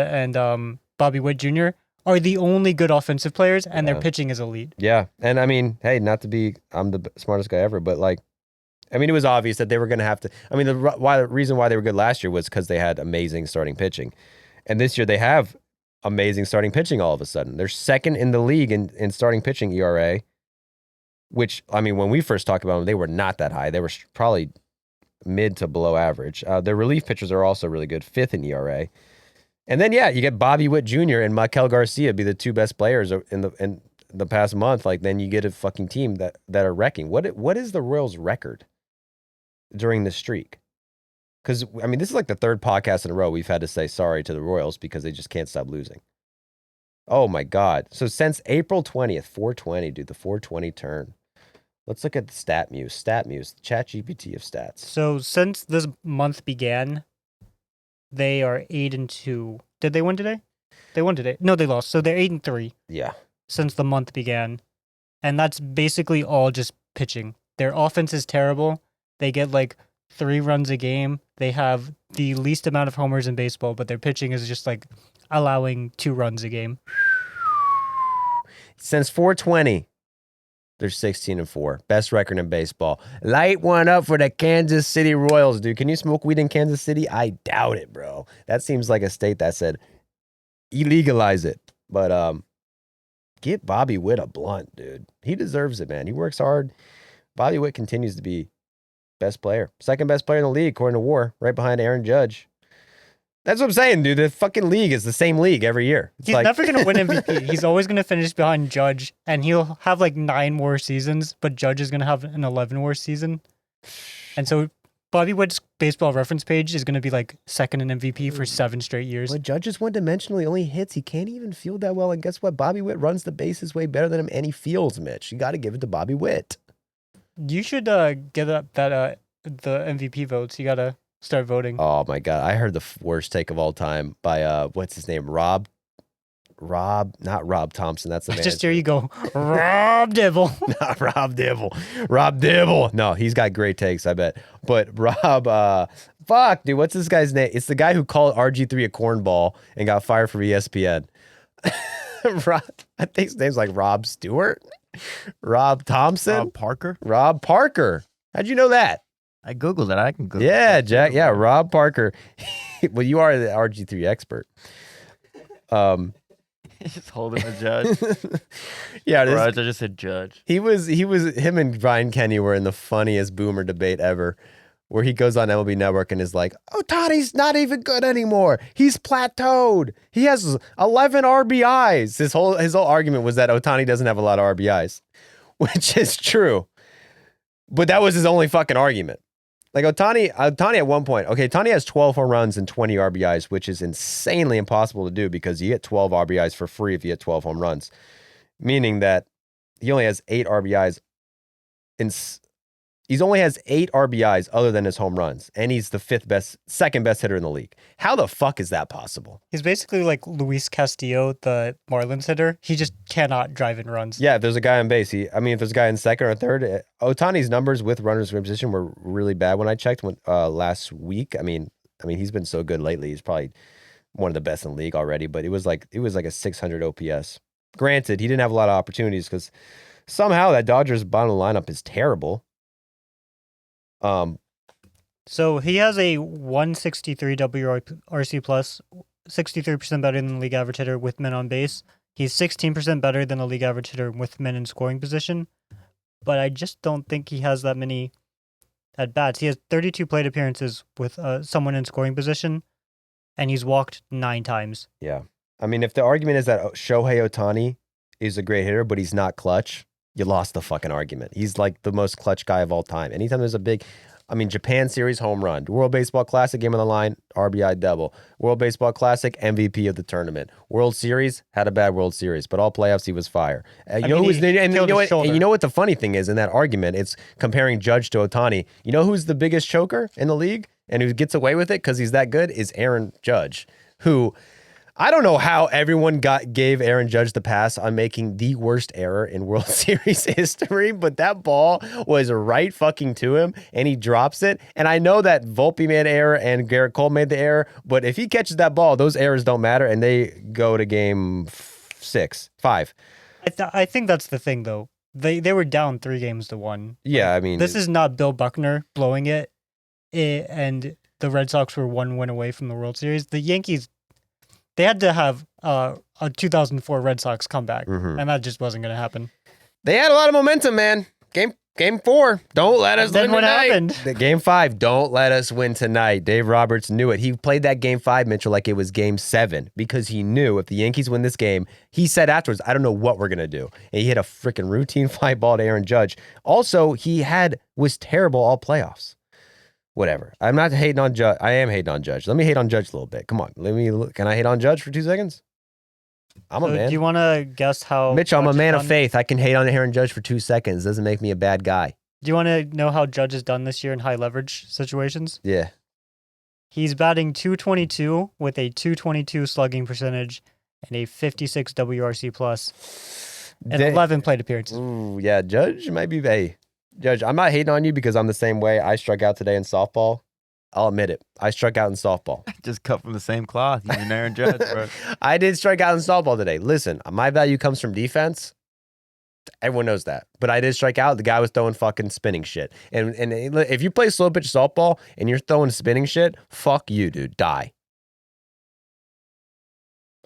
and Bobby Witt Jr. are the only good offensive players, and their pitching is elite. Yeah, and I mean, hey, not to be, I'm the smartest guy ever, but like, I mean, it was obvious that they were going to have to. I mean, the reason why they were good last year was because they had amazing starting pitching, and this year they have amazing starting pitching. All of a sudden, they're second in the league in starting pitching ERA. Which, I mean, when we first talked about them, they were not that high. They were probably mid to below average. Their relief pitchers are also really good, 5th in ERA. And then, yeah, you get Bobby Witt Jr. and Michael Garcia be the 2 best players in the past month. Like, then you get a fucking team that are wrecking. What is the Royals' record during the streak? Because, I mean, this is like the 3rd podcast in a row we've had to say sorry to the Royals because they just can't stop losing. Oh, my God. So since April 20th, 420, dude, the 420 turn. Let's look at the StatMuse, the ChatGPT of stats. So since this month began, they are 8-2. Did they win today? They won today. No, they lost. So they're 8-3. Yeah. Since the month began. And that's basically all just pitching. Their offense is terrible. They get like 3 runs a game. They have the least amount of homers in baseball, but their pitching is just like allowing 2 runs a game. Since 420, they're 16-4. Best record in baseball. Light one up for the Kansas City Royals, dude. Can you smoke weed in Kansas City? I doubt it, bro. That seems like a state that said illegalize it. But get Bobby Witt a blunt, dude. He deserves it, man. He works hard. Bobby Witt continues to be best player. Second best player in the league, according to WAR, right behind Aaron Judge. That's what I'm saying, dude. The fucking league is the same league every year. He's never going to win MVP. He's always going to finish behind Judge, and he'll have like 9 more seasons, but Judge is going to have an 11 more season. And so Bobby Witt's baseball reference page is going to be like second in MVP for 7 straight years. But Judge is one-dimensional. He only hits. He can't even field that well. And guess what? Bobby Witt runs the bases way better than him, and he fields, Mitch. You got to give it to Bobby Witt. You should get up the MVP votes. You got to start voting. Oh my God. I heard the worst take of all time by what's his name? Rob, not Rob Thompson. That's the man. Just hear you go, Rob Dibble. Not Rob Dibble. Rob Dibble. No, he's got great takes, I bet. But Rob, fuck, dude, what's this guy's name? It's the guy who called RG3 a cornball and got fired from ESPN. I think his name's like Rob Stewart. Rob Thompson. Rob Parker. How'd you know that? I Googled it. I can Google Yeah, Jack. Yeah, Rob Parker. Well, you are the RG3 expert. Just holding a judge. Yeah, I just said judge. Him and Brian Kenny were in the funniest boomer debate ever, where he goes on MLB Network and is like, Ohtani's not even good anymore. He's plateaued. He has 11 RBIs. His whole argument was that Ohtani doesn't have a lot of RBIs, which is true. But that was his only fucking argument. Like Ohtani at one point, okay, Ohtani has 12 home runs and 20 RBIs, which is insanely impossible to do because you get 12 RBIs for free if you get 12 home runs, meaning that he only has 8 RBIs. He only has 8 RBIs other than his home runs, and he's the second best hitter in the league. How the fuck is that possible? He's basically like Luis Castillo, the Marlins hitter. He just cannot drive in runs. Yeah, if there's a guy on base, if there's a guy in second or third, Ohtani's numbers with runners in position were really bad when I checked last week. I mean, he's been so good lately. He's probably one of the best in the league already, but it was like a 600 OPS. Granted, he didn't have a lot of opportunities because somehow that Dodgers bottom lineup is terrible. So he has a 163 WRC plus, 63% better than the league average hitter with men on base. He's 16% better than the league average hitter with men in scoring position. But I just don't think he has that many at bats. He has 32 plate appearances with someone in scoring position, and he's walked 9 times. Yeah. I mean, if the argument is that Shohei Ohtani is a great hitter, but he's not clutch, You lost the fucking argument. He's like the most clutch guy of all time. Anytime there's a big, Japan Series home run, World Baseball Classic game on the line, RBI double. World Baseball Classic, MVP of the tournament. World Series, had a bad World Series, but all playoffs he was fire. You know what the funny thing is in that argument? It's comparing Judge to Ohtani. You know who's the biggest choker in the league and who gets away with it because he's that good is Aaron Judge, who I don't know how everyone gave Aaron Judge the pass on making the worst error in World Series history, but that ball was right fucking to him, and he drops it. And I know that Volpe made an error and Garrett Cole made the error, but if he catches that ball, those errors don't matter, and they go to game 5. I think that's the thing, though. They were down 3-1. Yeah, this is not Bill Buckner blowing it, and the Red Sox were 1 win away from the World Series. The Yankees, they had to have a 2004 Red Sox comeback, and that just wasn't going to happen. They had a lot of momentum, man. Game 4, don't let us win tonight. Happened? Game 5, don't let us win tonight. Dave Roberts knew it. He played that Game 5, Mitchell, like it was Game 7 because he knew if the Yankees win this game, he said afterwards, I don't know what we're going to do. And he hit a freaking routine fly ball to Aaron Judge. Also, was terrible all playoffs. Whatever. I'm not hating on Judge. I am hating on Judge. Let me hate on Judge a little bit. Come on. Can I hate on Judge for 2 seconds? I'm a man. Do you want to guess how... Mitch, I'm a man of faith. I can hate on Aaron Judge for 2 seconds. Doesn't make me a bad guy. Do you want to know how Judge has done this year in high leverage situations? Yeah. He's batting .222 with a .222 slugging percentage and a 56 WRC plus and 11 plate appearances. Ooh, yeah. Judge might be... Hey, Judge, I'm not hating on you because I'm the same way. I struck out today in softball. I'll admit it. I struck out in softball. Just cut from the same cloth. You and Aaron Judge, bro. I did strike out in softball today. Listen, my value comes from defense. Everyone knows that. But I did strike out. The guy was throwing fucking spinning shit. And if you play slow pitch softball and you're throwing spinning shit, fuck you, dude. Die.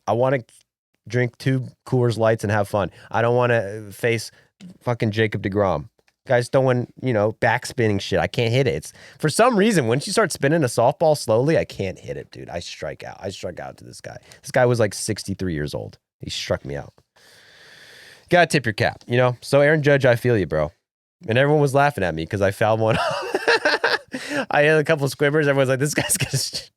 I want to drink 2 Coors Lights and have fun. I don't want to face fucking Jacob deGrom. Guys throwing, back spinning shit. I can't hit it. It's for some reason, once you start spinning a softball slowly, I can't hit it, dude. I strike out. I struck out to this guy. This guy was like 63 years old. He struck me out. Gotta tip your cap, So Aaron Judge, I feel you, bro. And everyone was laughing at me because I fouled one. I had a couple of squibbers. Everyone's like, this guy's gonna...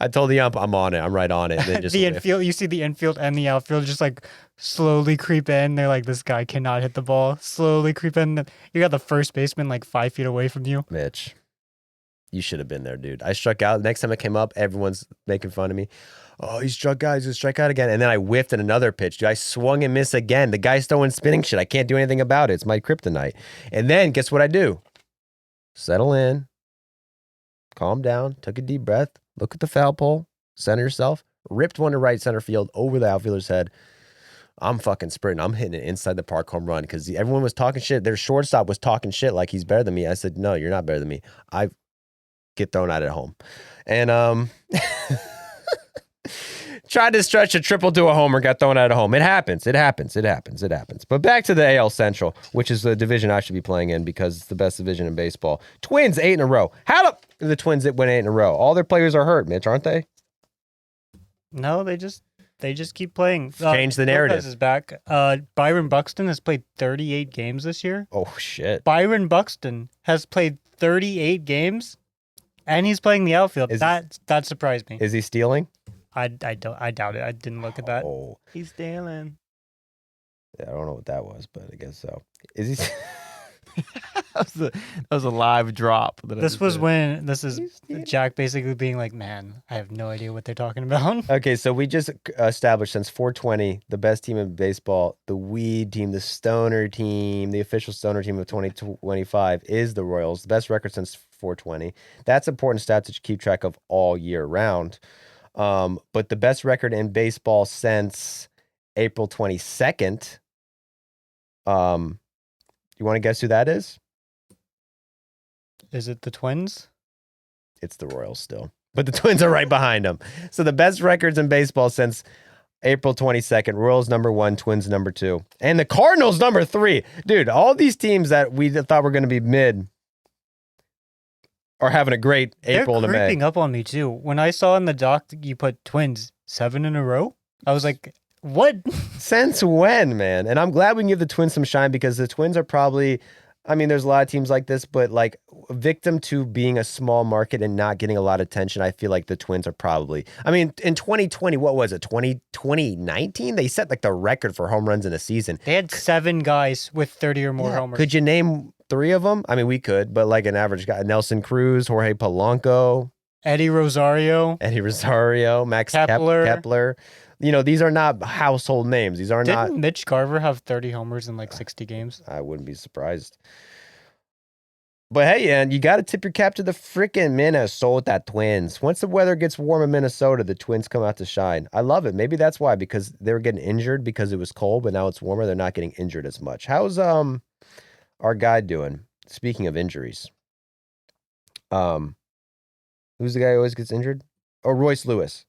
I told the ump, I'm on it. I'm right on it. They just the infield, you see the infield and the outfield just like slowly creep in. They're like, this guy cannot hit the ball. Slowly creep in. You got the first baseman like 5 feet away from you. Mitch, you should have been there, dude. I struck out. Next time I came up, everyone's making fun of me. Oh, he struck out. He's going to strike out again. And then I whiffed in another pitch, dude. I swung and missed again. The guy's throwing spinning shit. I can't do anything about it. It's my kryptonite. And then guess what I do? Settle in. Calm down. Took a deep breath. Look at the foul pole. Center yourself. Ripped one to right center field over the outfielder's head. I'm fucking sprinting. I'm hitting it inside the park home run because everyone was talking shit. Their shortstop was talking shit like he's better than me. I said, no, you're not better than me. I get thrown out at home. And tried to stretch a triple to a homer, got thrown out of home. It happens. But back to the AL Central, which is the division I should be playing in because it's the best division in baseball. Twins 8 in a row. How the Twins that win 8 in a row? All their players are hurt, Mitch, aren't they? No, they just keep playing. Change the narrative. Lopez is back. Byron Buxton has played 38 games this year. Oh shit. Byron Buxton has played 38 games, and he's playing the outfield. That surprised me. Is he stealing? I doubt it. I didn't look at that. Oh, He's stealing. yeah, I don't know what that was, but I guess so. Is he? that was a live drop. This is Jack basically being like, man, I have no idea what they're talking about. Okay, so we just established since 420, the best team in baseball, the weed team, the stoner team, the official stoner team of 2025 is the Royals. The best record since 420. That's important stat to keep track of all year round. But the best record in baseball since April 22nd. You want to guess who that is? Is it the Twins? It's the Royals still. But the Twins are right behind them. So the best records in baseball since April 22nd. Royals number 1, Twins number 2. And the Cardinals number 3. Dude, all these teams that we thought were going to be mid are having a great April to May. They're creeping up on me too. When I saw in the doc you put Twins 7 in a row, I was like, What? Since when, man? And I'm glad we can give the Twins some shine because the Twins are probably, I mean, there's a lot of teams like this, but like victim to being a small market and not getting a lot of attention. I feel like the Twins are probably, I mean, in 2020, what was it? 2019? They set like the record for home runs in a season. They had 7 guys with 30 or more Yeah. homers. Could you name 3 of them? I mean, we could, but like an average guy, Nelson Cruz, Jorge Polanco, Eddie Rosario. Max Kepler. Kepler. You know, these are not household names. These are not. Didn't Mitch Garver have 30 homers in like 60 games? I wouldn't be surprised. But hey, man, you got to tip your cap to the freaking Minnesota Twins. Once the weather gets warm in Minnesota, the Twins come out to shine. I love it. Maybe that's why, because they were getting injured because it was cold, but now it's warmer. They're not getting injured as much. How's our guy doing? Speaking of injuries, who's the guy who always gets injured? Oh, Royce Lewis.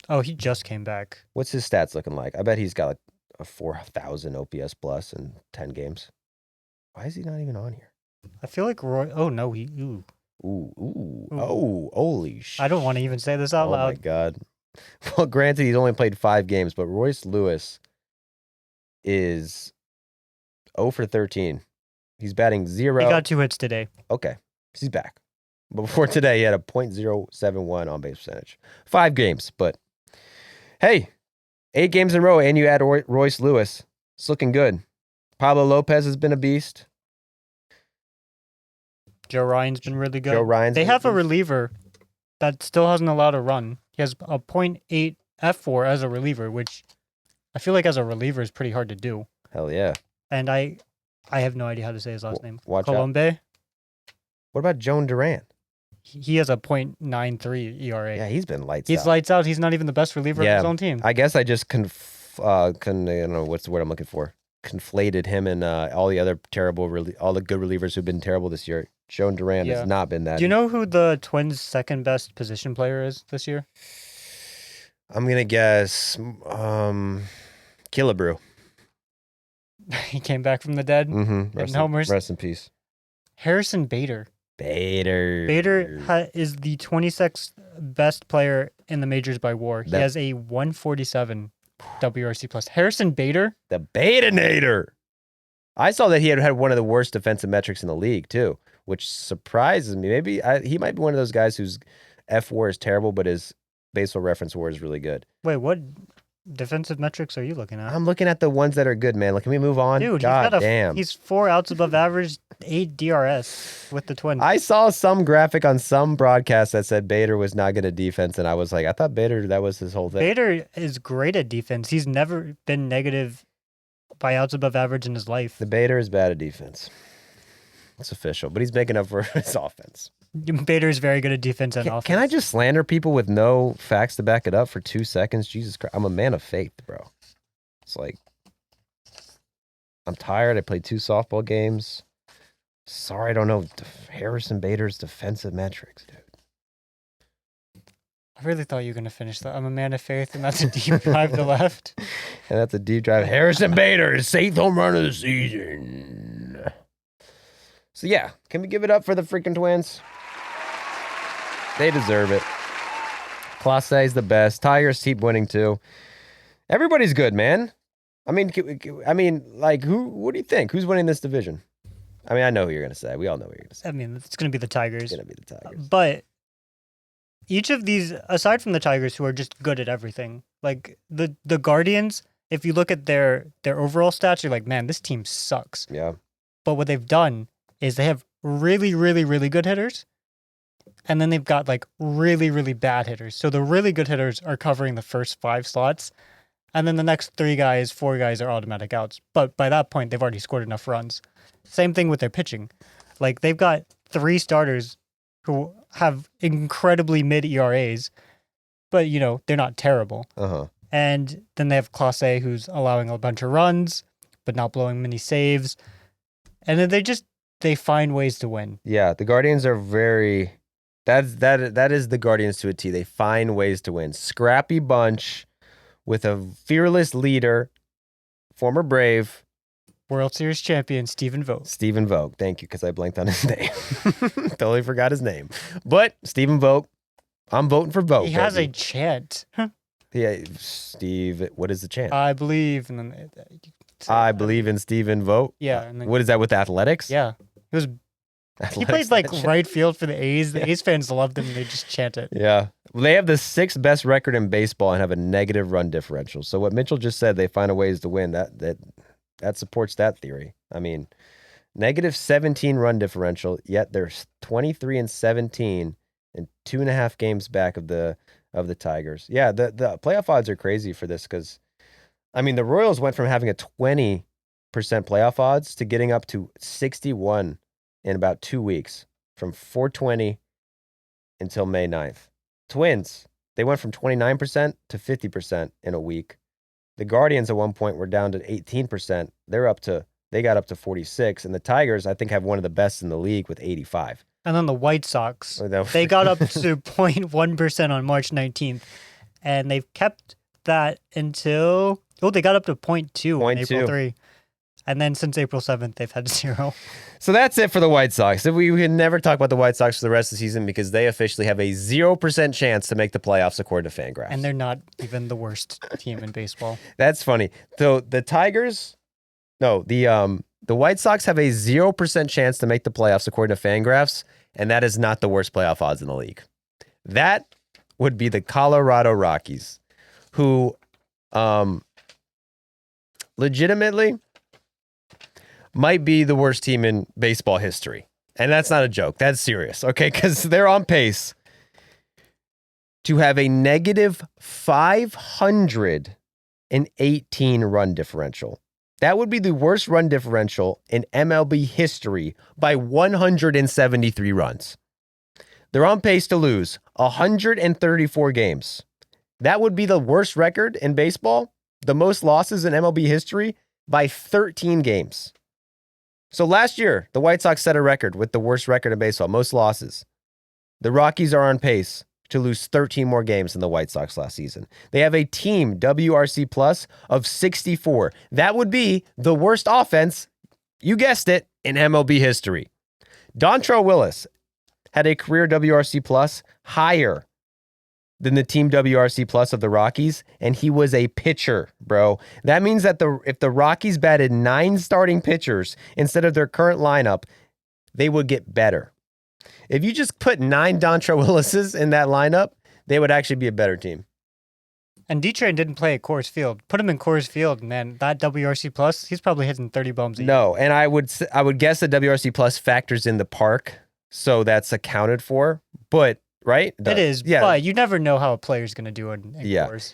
Oh, he just came back. What's his stats looking like? I bet he's got like a 4,000 OPS plus in 10 games. Why is he not even on here? I feel like Roy. Oh no, he. Ooh. Oh, holy shit. I don't want to even say this out Oh loud. my God. Well, granted, he's only played 5 games, but Royce Lewis is 0 for 13. He's batting 0. He got 2 hits today. Okay, he's back. But before today, he had a .071 on base percentage. 5 games, but hey, 8 games in a row, and you add Royce Lewis. It's looking good. Pablo Lopez has been a beast. Joe Ryan's been really good. Joe Ryan's They been have a beast. reliever that still hasn't allowed a run. He has a .8 F4 as a reliever, which I feel like as a reliever is pretty hard to do. Hell yeah. And I have no idea how to say his last name. Watch out. Colombe. What about Joan Duran? He has a .93 ERA. Yeah, he's been lights He's out. lights out. He's not even the best reliever Yeah. of his own team. I guess I just I don't know what's the word I'm looking for. Conflated him and all the other all the good relievers who've been terrible this year. Joan Duran Yeah. has not been that. Do you know who the Twins' second best position player is this year? I'm gonna guess Killebrew. He came back from the dead. Mm-hmm. Rest in peace. Harrison Bader. Bader is the 26th best player in the majors by WAR. He has a 147 WRC plus. Harrison Bader. The Badernator. I saw that he had one of the worst defensive metrics in the league too, which surprises me. Maybe he might be one of those guys whose F WAR is terrible, but his baseball reference WAR is really good. Wait, what defensive metrics are you looking at? I'm looking at the ones that are good, man. Like, can we move on? Dude, God damn. He's 4 outs above average, 8 DRS with the Twins. I saw some graphic on some broadcast that said Bader was not good at defense, and I was like, I thought Bader, that was his whole thing. Bader is great at defense. He's never been negative by outs above average in his life. The Bader is bad at defense. It's official, but he's making up for his offense. Bader is very good at defense and offense. Can I just slander people with no facts to back it up for 2 seconds? Jesus Christ. I'm a man of faith, bro. It's like, I'm tired. I played 2 softball games. Sorry, I don't know Harrison Bader's defensive metrics, dude. I really thought you were going to finish that. I'm a man of faith, and that's a deep drive to left. And that's a deep drive. Harrison Bader, his 8th home run of the season. So yeah, can we give it up for the freaking Twins? They deserve it. Class A is the best. Tigers keep winning too. Everybody's good, man. I mean, like, what do you think? Who's winning this division? I mean, I know who you're going to say. We all know who you're going to say. I mean, it's going to be the Tigers. It's going to be the Tigers. But each of these, aside from the Tigers, who are just good at everything, like the Guardians, if you look at their overall stats, you're like, man, this team sucks. Yeah. But what they've done is they have really, really, really good hitters. And then they've got like really, really bad hitters. So the really good hitters are covering the first 5 slots. And then the next 4 guys are automatic outs. But by that point, they've already scored enough runs. Same thing with their pitching. Like, they've got 3 starters who have incredibly mid ERAs, but, you know, they're not terrible. Uh-huh. And then they have Class A, who's allowing a bunch of runs, but not blowing many saves. And then they find ways to win. Yeah, the Guardians are very... That is the Guardians to a T. They find ways to win. Scrappy bunch with a fearless leader, former Brave. World Series champion, Stephen Vogt. Stephen Vogt. Thank you, because I blanked on his name. Totally forgot his name. But Stephen Vogt, I'm voting for Vogt. He has a chant. Yeah, Steve. What is the chant? I believe, and then I believe in Steven Vogt. Yeah, and then, What is that with athletics? yeah, he was. He Athletics, plays like that shit. right field for the A's. The A's fans love him. And they just chant it. Yeah. Well, they have the 6th best record in baseball and have a negative run differential. So what Mitchell just said, they find a ways to win. That supports that theory. I mean, negative 17 run differential, yet they're 23-17 and 2.5 games back of the Tigers. Yeah, the playoff odds are crazy for this because, I mean, the Royals went from having a 20% playoff odds to getting up to 61 in about 2 weeks, from 420 until May 9th. Twins, they went from 29% to 50% in a week. The Guardians at one point were down to 18%. They got up to 46. And the Tigers, I think, have one of the best in the league with 85. And then the White Sox, they got up to 0.1% on March 19th. And they've kept that until, they got up to 0.2 on April 3. And then since April 7th, they've had 0. So that's it for the White Sox. We can never talk about the White Sox for the rest of the season because they officially have a 0% chance to make the playoffs according to Fangraphs. And they're not even the worst team in baseball. That's funny. So the White Sox have a 0% chance to make the playoffs according to Fangraphs, and that is not the worst playoff odds in the league. That would be the Colorado Rockies, who legitimately might be the worst team in baseball history. And that's not a joke. That's serious, okay? Because they're on pace to have a negative 518 run differential. That would be the worst run differential in MLB history by 173 runs. They're on pace to lose 134 games. That would be the worst record in baseball, the most losses in MLB history by 13 games. So last year, the White Sox set a record with the worst record in baseball, most losses. The Rockies are on pace to lose 13 more games than the White Sox last season. They have a team WRC plus of 64. That would be the worst offense, you guessed it, in MLB history. Dontrelle Willis had a career WRC plus higher than the team WRC plus of the Rockies, and he was a pitcher, bro. That means that if the Rockies batted 9 starting pitchers instead of their current lineup, they would get better. If you just put 9 Dontrelle Willises in that lineup, they would actually be a better team. And D-Train didn't play at Coors Field. Put him in Coors Field, man. That WRC plus, he's probably hitting 30 bombs a year. No, and I would guess that WRC plus factors in the park, so that's accounted for. But right? It is, yeah. But you never know how a player's going to do in Coors.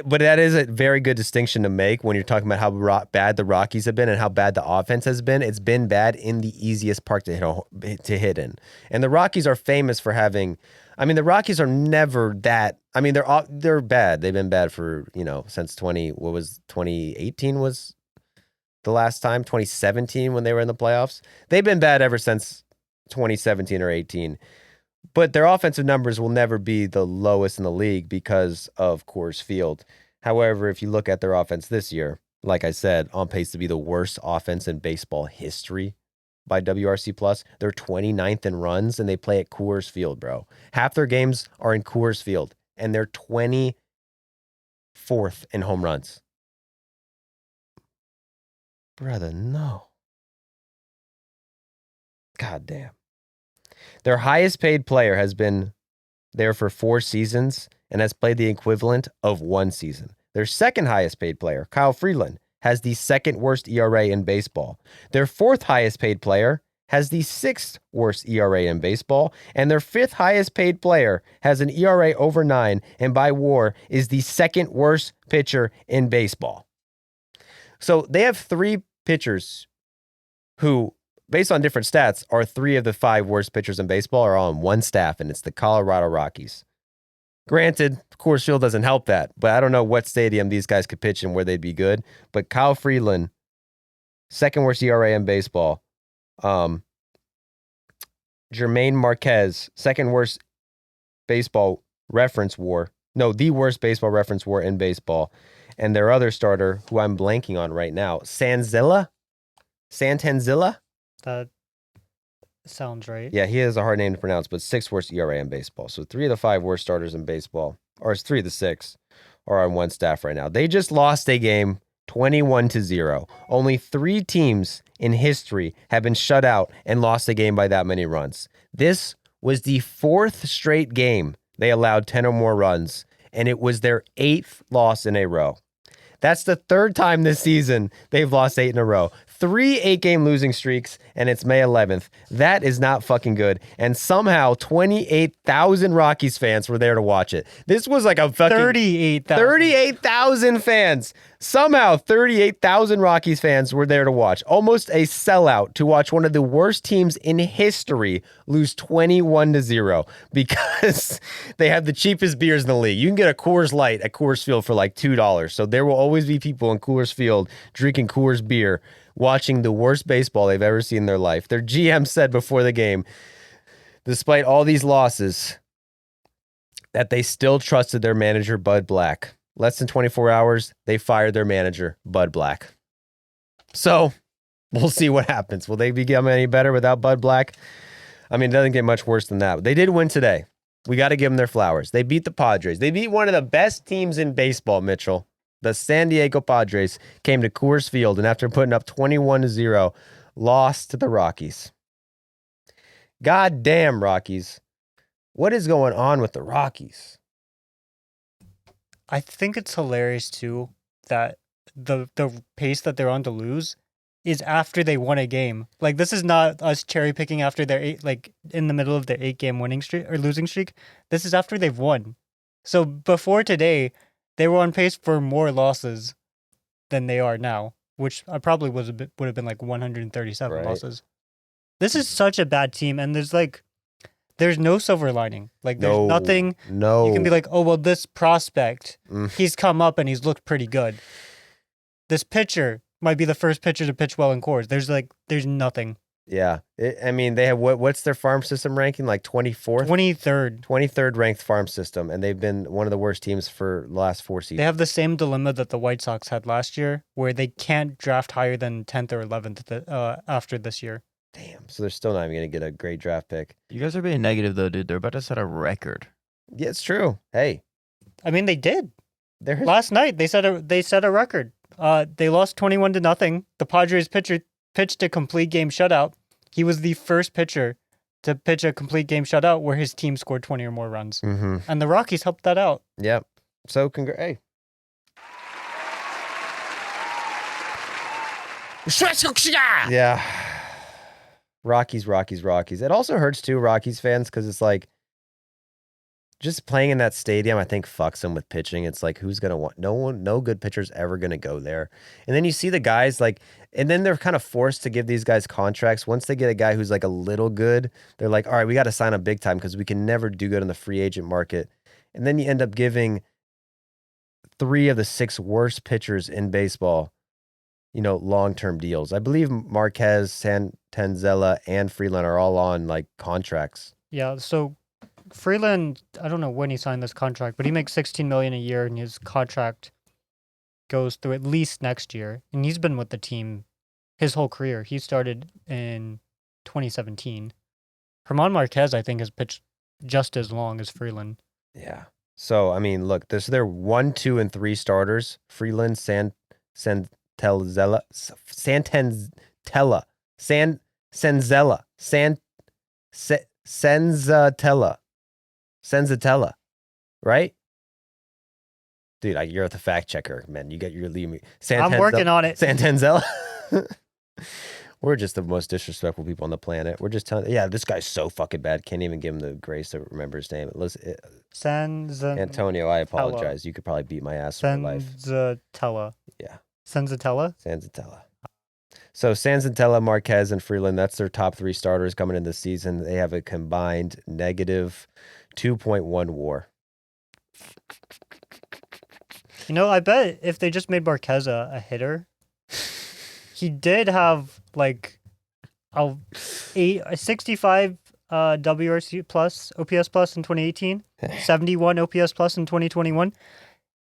But that is a very good distinction to make when you're talking about how bad the Rockies have been and how bad the offense has been. It's been bad in the easiest park to hit in. And the Rockies are famous for having, I mean, the Rockies are never that, I mean, they're bad. They've been bad for, since 2018 was the last time, 2017 when they were in the playoffs. They've been bad ever since 2017 or 18. But their offensive numbers will never be the lowest in the league because of Coors Field. However, if you look at their offense this year, like I said, on pace to be the worst offense in baseball history by WRC+. They're 29th in runs, and they play at Coors Field, bro. Half their games are in Coors Field, and they're 24th in home runs. Brother, no. God damn. Their highest paid player has been there for 4 seasons and has played the equivalent of 1 season. Their second highest paid player, Kyle Freeland, has the second worst ERA in baseball. Their 4th highest paid player has the 6th worst ERA in baseball. And their 5th highest paid player has an ERA over 9 and by WAR is the 2nd worst pitcher in baseball. So they have 3 pitchers who, based on different stats, are 3 of the 5 worst pitchers in baseball are on one staff, and it's the Colorado Rockies. Granted, Coors Field doesn't help that, but I don't know what stadium these guys could pitch in where they'd be good. But Kyle Freeland, 2nd worst ERA in baseball. Jermaine Marquez, 2nd worst baseball reference WAR. No, the worst baseball reference WAR in baseball. And their other starter, who I'm blanking on right now, Santanzilla? That sounds right. Yeah, he has a hard name to pronounce, but 6th worst ERA in baseball. So 3 of the 5 worst starters in baseball, or it's 3 of the 6, are on one staff right now. They just lost a game 21-0. Only 3 teams in history have been shut out and lost a game by that many runs. This was the 4th straight game they allowed 10 or more runs, and it was their 8th loss in a row. That's the 3rd time this season they've lost 8 in a row. 3 8-game losing streaks, and it's May 11th. That is not fucking good. And somehow 28,000 Rockies fans were there to watch it. This was like a fucking 38,000 fans. Somehow 38,000 Rockies fans were there to watch. Almost a sellout to watch one of the worst teams in history lose 21-0 because they have the cheapest beers in the league. You can get a Coors Light at Coors Field for like $2. So there will always be people in Coors Field drinking Coors beer, watching the worst baseball they've ever seen in their life. Their GM said before the game, despite all these losses, that they still trusted their manager, Bud Black. Less than 24 hours, they fired their manager, Bud Black. So we'll see what happens. Will they become any better without Bud Black? I mean, it doesn't get much worse than that. But they did win today. We got to give them their flowers. They beat the Padres. They beat one of the best teams in baseball, Mitchell. The San Diego Padres came to Coors Field, and after putting up 21-0, lost to the Rockies. God damn, Rockies. What is going on with the Rockies? I think it's hilarious too that the pace that they're on to lose is after they won a game. Like, this is not us cherry picking after their in the middle of their 8-game winning streak or losing streak. This is after they've won. So before today, they were on pace for more losses than they are now, which I probably would have been like 137 losses. This is such a bad team, and there's no silver lining. Like, there's nothing. No. You can be like, oh, well, this prospect, he's come up and he's looked pretty good. This pitcher might be the first pitcher to pitch well in Coors. There's nothing. Yeah. I mean, they have what's their farm system ranking? Like 24th? 23rd. 23rd ranked farm system, and they've been one of the worst teams for the last 4 seasons. They have the same dilemma that the White Sox had last year, where they can't draft higher than 10th or 11th after this year. Damn. So they're still not even going to get a great draft pick. You guys are being negative, though, dude. They're about to set a record. Yeah, it's true. Hey. I mean, they did. Last night, they set a record. They lost 21-0. The Padres pitcher pitched a complete game shutout. He was the first pitcher to pitch a complete game shutout where his team scored 20 or more runs. Mm-hmm. And the Rockies helped that out. Yep. So, hey. Yeah. Rockies. It also hurts too, Rockies fans, because it's like just playing in that stadium, I think fucks them with pitching. It's like, who's going to want, no good pitcher's ever going to go there. And then you see the guys and then they're kind of forced to give these guys contracts. Once they get a guy who's like a little good, they're like, all right, we got to sign him big time because we can never do good in the free agent market. And then you end up giving 3 of the 6 worst pitchers in baseball, long-term deals. I believe Marquez, Santangelo, and Freeland are all on like contracts. Yeah, so Freeland, I don't know when he signed this contract, but he makes $16 million a year, and his contract goes through at least next year. And he's been with the team his whole career. He started in 2017. German Marquez, I think, has pitched just as long as Freeland. Yeah. So I mean, look, this their 1, 2, and 3 starters: Freeland, Senzella, Senzatella, right? Dude, you're the fact checker, man. You're leaving me. I'm working on it. Santangelo. We're just the most disrespectful people on the planet. We're just telling, this guy's so fucking bad. Can't even give him the grace to remember his name. Antonio, I apologize. You could probably beat my ass for life. Senzatella. Yeah. Senzatella? Senzatella. So Senzatella, Marquez, and Freeland, that's their top 3 starters coming into the season. They have a combined negative 2.1 WAR. I bet if they just made Marquez a hitter, he did have like a 65 WRC plus, OPS plus in 2018, 71 OPS plus in 2021.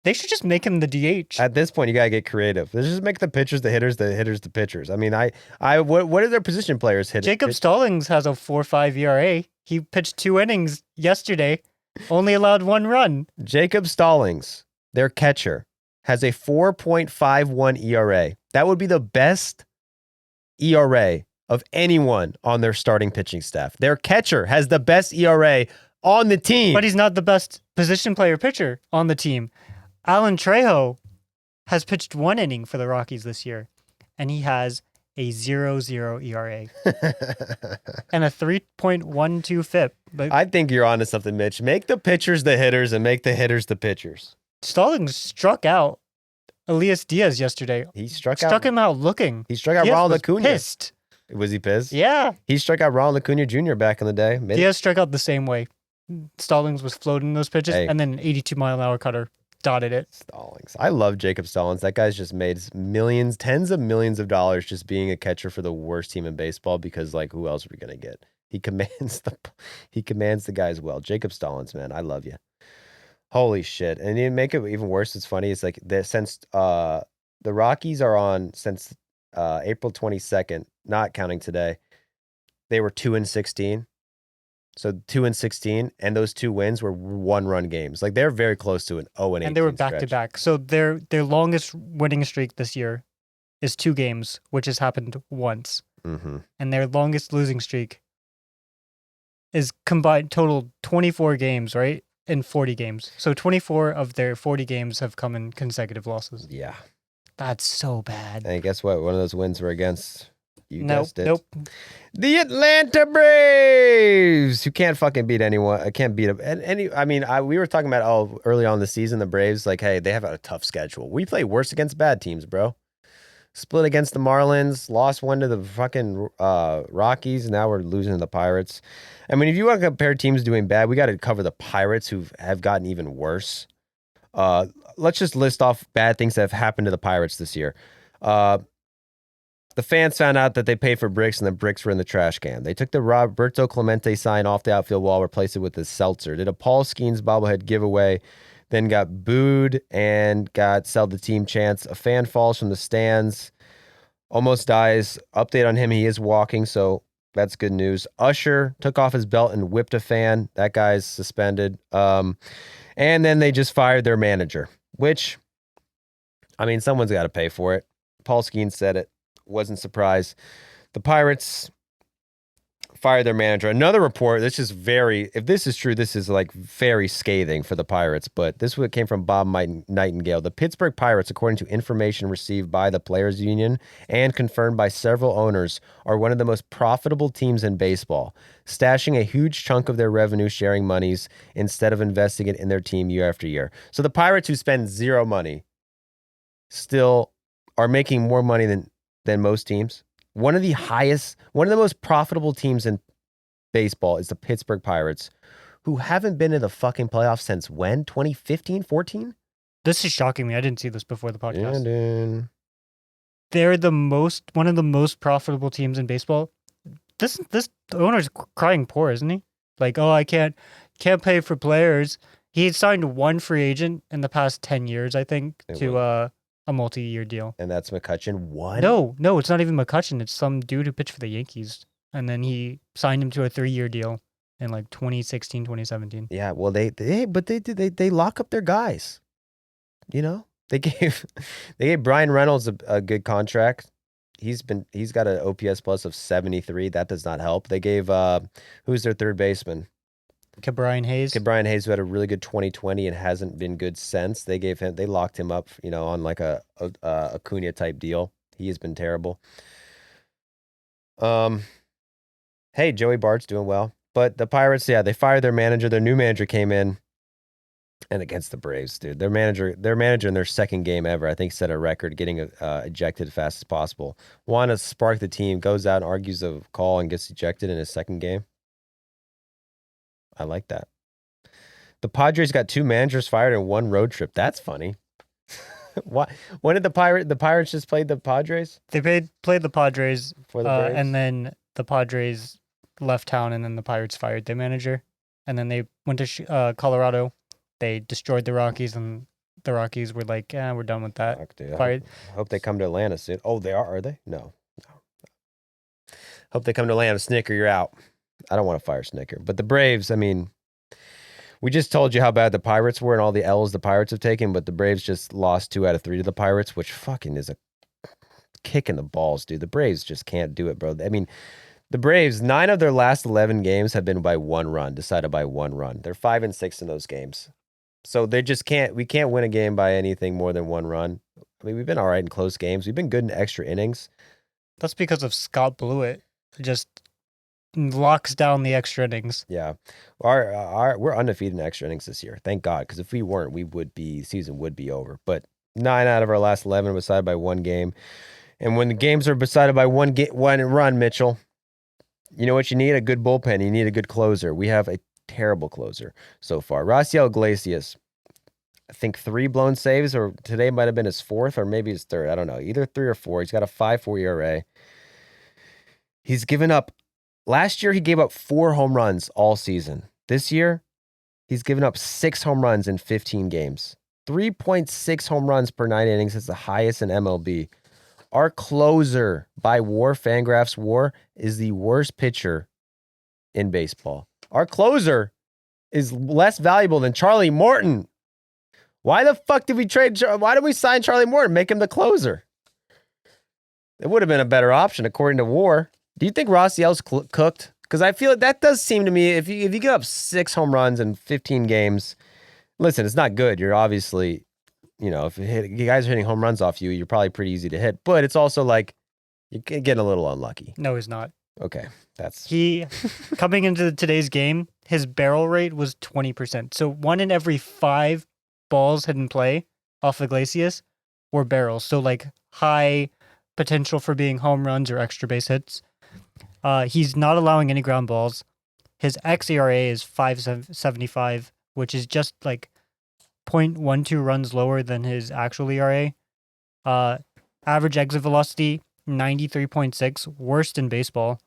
They should just make him the DH. At this point, you gotta get creative. Let's just make the pitchers the hitters, the hitters the pitchers. I mean, what are their position players hitting? Jacob Stallings has a 4.5 ERA. He pitched 2 innings yesterday, only allowed 1 run. Jacob Stallings their catcher, has a 4.51 ERA. That would be the best ERA of anyone on their starting pitching staff. Their catcher has the best ERA on the team. But he's not the best position player pitcher on the team. Alan Trejo has pitched 1 inning for the Rockies this year, and he has a 0.00 ERA and a 3.12 FIP. But I think you're onto something, Mitch. Make the pitchers the hitters and make the hitters the pitchers. Stallings struck out Elias Diaz yesterday. He struck him out looking. He struck out Diaz Ronald was Acuna. pissed. Was he pissed? Yeah. He struck out Ronald Acuna Jr. back in the day. Diaz struck out the same way. Stallings was floating those pitches, Hey. and then an 82-mile-an-hour cutter dotted it. Stallings. I love Jacob Stallings. That guy's just made millions, tens of millions of dollars just being a catcher for the worst team in baseball because, like, who else are we going to get? He commands the guys well. Jacob Stallings, man, I love you. Holy shit. And to make it even worse, it's funny. It's like since the Rockies are on since April 22nd, not counting today, they were 2-16. So 2-16, and those 2 wins were 1-run games. Like they're very close to an 0-18. And they were back to back. So their longest winning streak this year is 2 games, which has happened once. Mm-hmm. And their longest losing streak is combined total 24 games, right? In 40 games. So 24 of their 40 games have come in consecutive losses. Yeah. That's so bad. And guess what? One of those wins were against, you guessed it. Nope. The Atlanta Braves, who can't fucking beat anyone. I can't beat any. I mean, we were talking about early on in the season, the Braves, like, hey, they have a tough schedule. We play worse against bad teams, bro. Split against the Marlins, lost 1 to the fucking Rockies. Now we're losing to the Pirates. I mean, if you want to compare teams doing bad, we got to cover the Pirates, who have gotten even worse. Let's just list off bad things that have happened to the Pirates this year. The fans found out that they paid for bricks and the bricks were in the trash can. They took the Roberto Clemente sign off the outfield wall, replaced it with the Seltzer. Did a Paul Skeens bobblehead giveaway, then got booed and got sell the team chance. A fan falls from the stands, almost dies. Update on him, he is walking, so that's good news. Usher took off his belt and whipped a fan. That guy's suspended. And then they just fired their manager, which, I mean, someone's got to pay for it. Paul Skeens said it. Wasn't surprised. The Pirates fired their manager. Another report, this is if this is true, this is like very scathing for the Pirates, but this came from Bob Nightingale. The Pittsburgh Pirates, according to information received by the Players Union and confirmed by several owners, are one of the most profitable teams in baseball, stashing a huge chunk of their revenue sharing monies instead of investing it in their team year after year. So the Pirates, who spend zero money, still are making more money than most teams. One of the most profitable teams in baseball is the Pittsburgh Pirates, who haven't been in the fucking playoffs since when? 2015, 14? This is shocking me. I didn't see this before the podcast. Yeah, They're one of the most profitable teams in baseball. This owner's crying poor, isn't he? Like, oh, I can't pay for players. He had signed 1 free agent in the past 10 years, I think, a multi-year deal. And that's McCutchen. What? No, it's not even McCutchen. It's some dude who pitched for the Yankees. And then he signed him to a 3-year deal in like 2016, 2017. Yeah, well, they lock up their guys. You know, they gave Brian Reynolds a good contract. He's got an OPS plus of 73. That does not help. They gave who's their third baseman? Brian Hayes, who had a really good 2020 and hasn't been good since. They locked him up, on like a Acuna type deal. He has been terrible. Hey, Joey Bart's doing well, but the Pirates, they fired their manager. Their new manager came in, and against the Braves, dude, their manager in their second game ever, I think, set a record, getting ejected as fast as possible. Want to spark the team, goes out and argues a call and gets ejected in his second game. I like that. The Padres got 2 managers fired in 1 road trip. That's funny. What? When did the Pirates just played the Padres? They played the Padres, For the Braves? and then the Padres left town, and then the Pirates fired their manager, and then they went to Colorado. They destroyed the Rockies, and the Rockies were like, we're done with that. Fuck, dude. Fired. I hope they come to Atlanta soon. Oh, they are they? No. Hope they come to Atlanta. Snicker, you're out. I don't want to fire Snicker. But the Braves, I mean, We just told you how bad the Pirates were and all the L's the Pirates have taken, but the Braves just lost 2 out of 3 to the Pirates, which fucking is a kick in the balls, dude. The Braves just can't do it, bro. I mean, the Braves, 9 of their last 11 games have been by 1 run, decided by 1 run. They're 5-6 in those games. So they just can't, we can't win a game by anything more than 1 run. I mean, we've been all right in close games. We've been good in extra innings. That's because of Scott Blewett. Just locks down the extra innings. Yeah. We're undefeated in extra innings this year. Thank God. Because if we weren't, season would be over. But 9 out of our last 11 were decided by 1 game. And when the games are decided by 1 run, Mitchell, you know what you need? A good bullpen. You need a good closer. We have a terrible closer so far. Rafael Devers, I think 3 blown saves, or today might have been his 4th, or maybe his 3rd. I don't know. Either 3 or 4. He's got a 5.4 ERA. He's given up. Last year, he gave up 4 home runs all season. This year, he's given up 6 home runs in 15 games. 3.6 home runs per 9 innings is the highest in MLB. Our closer by WAR, Fangraphs WAR, is the worst pitcher in baseball. Our closer is less valuable than Charlie Morton. Why the fuck did we why did we sign Charlie Morton, make him the closer? It would have been a better option according to WAR. Do you think Rossiel's cooked? Because I feel that does seem to me, if you give up 6 home runs in 15 games, listen, it's not good. You're obviously, if you guys are hitting home runs off you, you're probably pretty easy to hit. But it's also like you're getting a little unlucky. No, he's not. Okay, he coming into today's game, his barrel rate was 20%. So 1 in every 5 balls hit in play off Iglesias were barrels. So like high potential for being home runs or extra base hits. He's not allowing any ground balls. His xERA is 5.75, which is just like 0.12 runs lower than his actual ERA. Average exit velocity, 93.6, worst in baseball.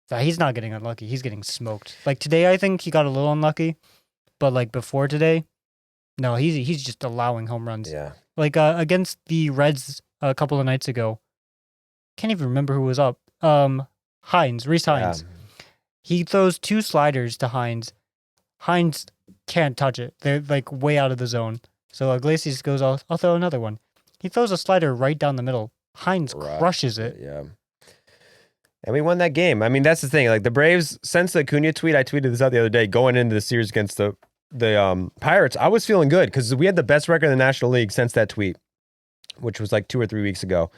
He's not getting unlucky. He's getting smoked. Like today, I think he got a little unlucky, but like before today, no, he's just allowing home runs. Yeah. Like against the Reds a couple of nights ago, can't even remember who was up. Rhys Hines. Yeah. He throws 2 sliders to Hines. Hines can't touch it. They're like way out of the zone. So Iglesias goes, I'll throw another one. He throws a slider right down the middle. Hines crushes it. Yeah. And we won that game. I mean, that's the thing. Like the Braves, since the Acuna tweet, I tweeted this out the other day, going into the series against the Pirates, I was feeling good because we had the best record in the National League since that tweet, which was like 2 or 3 weeks ago.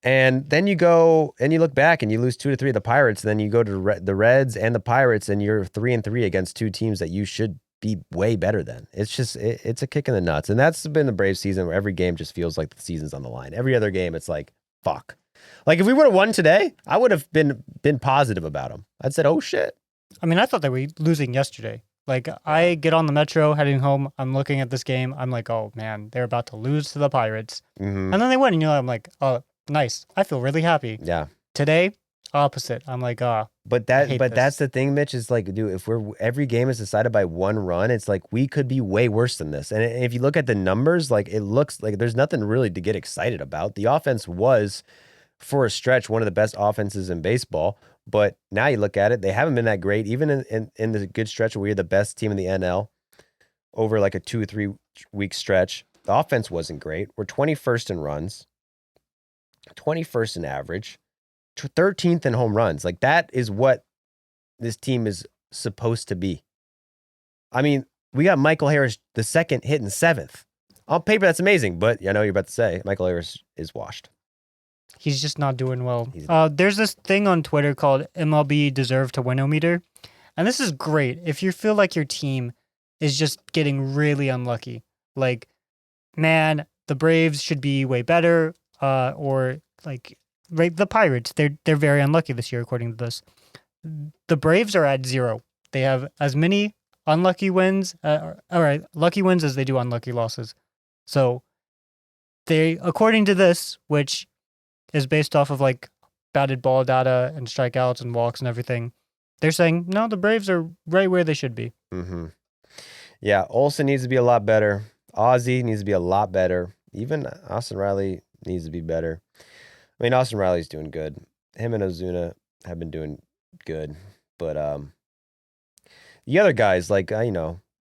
And then you go and you look back and you lose 2 to 3 of the Pirates. And then you go to the Reds and the Pirates and you're 3-3 against 2 teams that you should be way better than. It's just, it's a kick in the nuts. And that's been the Braves season where every game just feels like the season's on the line. Every other game, it's like, fuck. Like if we would have won today, I would have been positive about them. I'd said, oh shit. I mean, I thought they were losing yesterday. Like I get on the Metro heading home. I'm looking at this game. I'm like, oh man, they're about to lose to the Pirates. Mm-hmm. And then they win. And I'm like, oh, nice. I feel really happy. Yeah. Today, opposite. I'm like, But that's the thing, Mitch, is like, dude, if every game is decided by 1 run, it's like we could be way worse than this. And if you look at the numbers, like it looks like there's nothing really to get excited about. The offense was, for a stretch, one of the best offenses in baseball. But now you look at it, they haven't been that great. Even in the good stretch where we're the best team in the NL over like a 2 or 3 week stretch, the offense wasn't great. We're 21st in runs, 21st in average, 13th in home runs. Like that is what this team is supposed to be. I mean, we got Michael Harris the second hitting 7th. On paper, that's amazing. But I know you're about to say Michael Harris is washed. He's just not doing well. There's this thing on Twitter called MLB Deserve to Win-O-Meter. And this is great if you feel like your team is just getting really unlucky. Like, man, the Braves should be way better. Or like the Pirates, they're very unlucky this year, according to this. The Braves are at 0. They have as many unlucky wins, lucky wins as they do unlucky losses. So they, according to this, which is based off of like batted ball data and strikeouts and walks and everything, they're saying, no, the Braves are right where they should be. Mm-hmm. Yeah, Olsen needs to be a lot better. Ozzie needs to be a lot better. Even Austin Riley needs to be better. I mean, Austin Riley's doing good. Him and Ozuna have been doing good. But the other guys, like,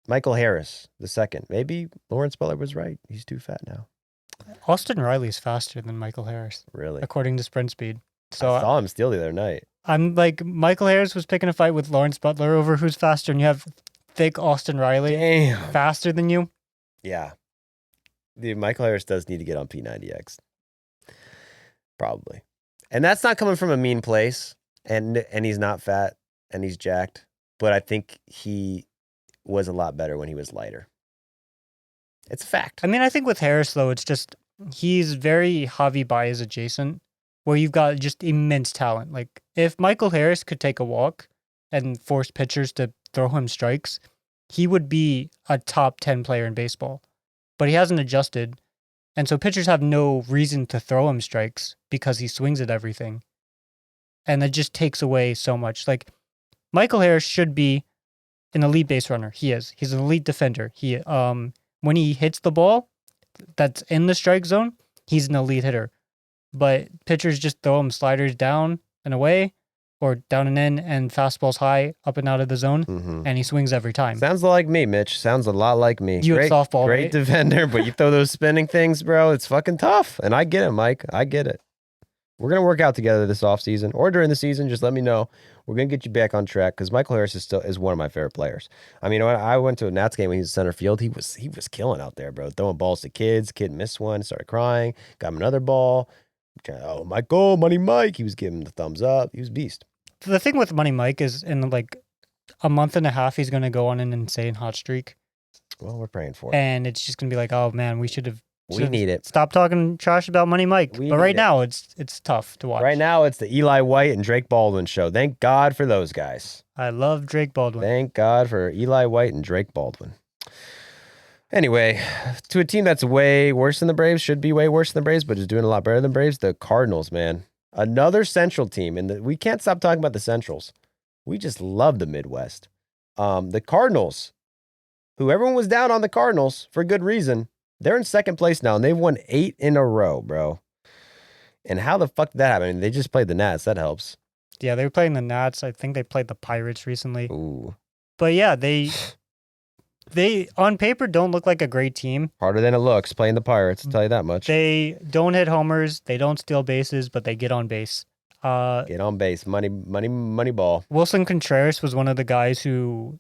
Michael Harris, the second. Maybe Lawrence Butler was right. He's too fat now. Austin Riley's faster than Michael Harris, Really? according to sprint speed. I So saw him steal the other night. I'm like, Michael Harris was picking a fight with Lawrence Butler over who's faster, and you have thick Austin Riley Damn. faster than you. Yeah. Dude, Michael Harris does need to get on P90X. Probably. And that's not coming from a mean place. And he's not fat and he's jacked. But I think he was a lot better when he was lighter. It's a fact. I mean, I think with Harris, though, it's just he's very Javi Baez adjacent, where you've got just immense talent. Like, if Michael Harris could take a walk and force pitchers to throw him strikes, he would be a top 10 player in baseball. But he hasn't adjusted. And so pitchers have no reason to throw him strikes because he swings at everything. And that just takes away so much. Like, Michael Harris should be an elite base runner. He is. He's an elite defender. When he hits the ball that's in the strike zone, he's an elite hitter. But pitchers just throw him sliders down and away, or down and in, and fastballs high, up and out of the zone, and he swings every time. Sounds like me, Mitch. Sounds a lot like me. You at softball, great right? defender, but you throw those spinning things, bro. It's fucking tough. And I get it, Mike. I get it. We're going to work out together this offseason or during the season. Just let me know. We're going to get you back on track because Michael Harris is one of my favorite players. I mean, when I went to a Nats game when he was center field, he was killing out there, bro. Throwing balls to kids. Kid missed one, started crying, got him another ball. Oh, Michael, Money Mike. He was giving him the thumbs up. He was a beast. The thing with Money Mike is in like a month and a half, he's going to go on an insane hot streak. Well, we're praying for it. And it's just going to be like, oh, man, we should have need it. Stop talking trash about Money Mike. But right now, it's tough to watch. Right now, it's the Eli White and Drake Baldwin show. Thank God for those guys. I love Drake Baldwin. Thank God for Eli White and Drake Baldwin. Anyway, to a team that's way worse than the Braves, should be way worse than the Braves, but is doing a lot better than the Braves, the Cardinals, man. Another Central team. And we can't stop talking about the Centrals. We just love the Midwest. The Cardinals, who everyone was down on the Cardinals for good reason, they're in second place now, and they've won 8 in a row, bro. And how the fuck did that happen? I mean, they just played the Nats. That helps. Yeah, they were playing the Nats. I think they played the Pirates recently. Ooh. But yeah, they on paper don't look like a great team. Harder than it looks playing the Pirates, I'll tell you that much. They don't hit homers. They don't steal bases, but they get on base. Get on base. Money ball. Wilson Contreras was one of the guys who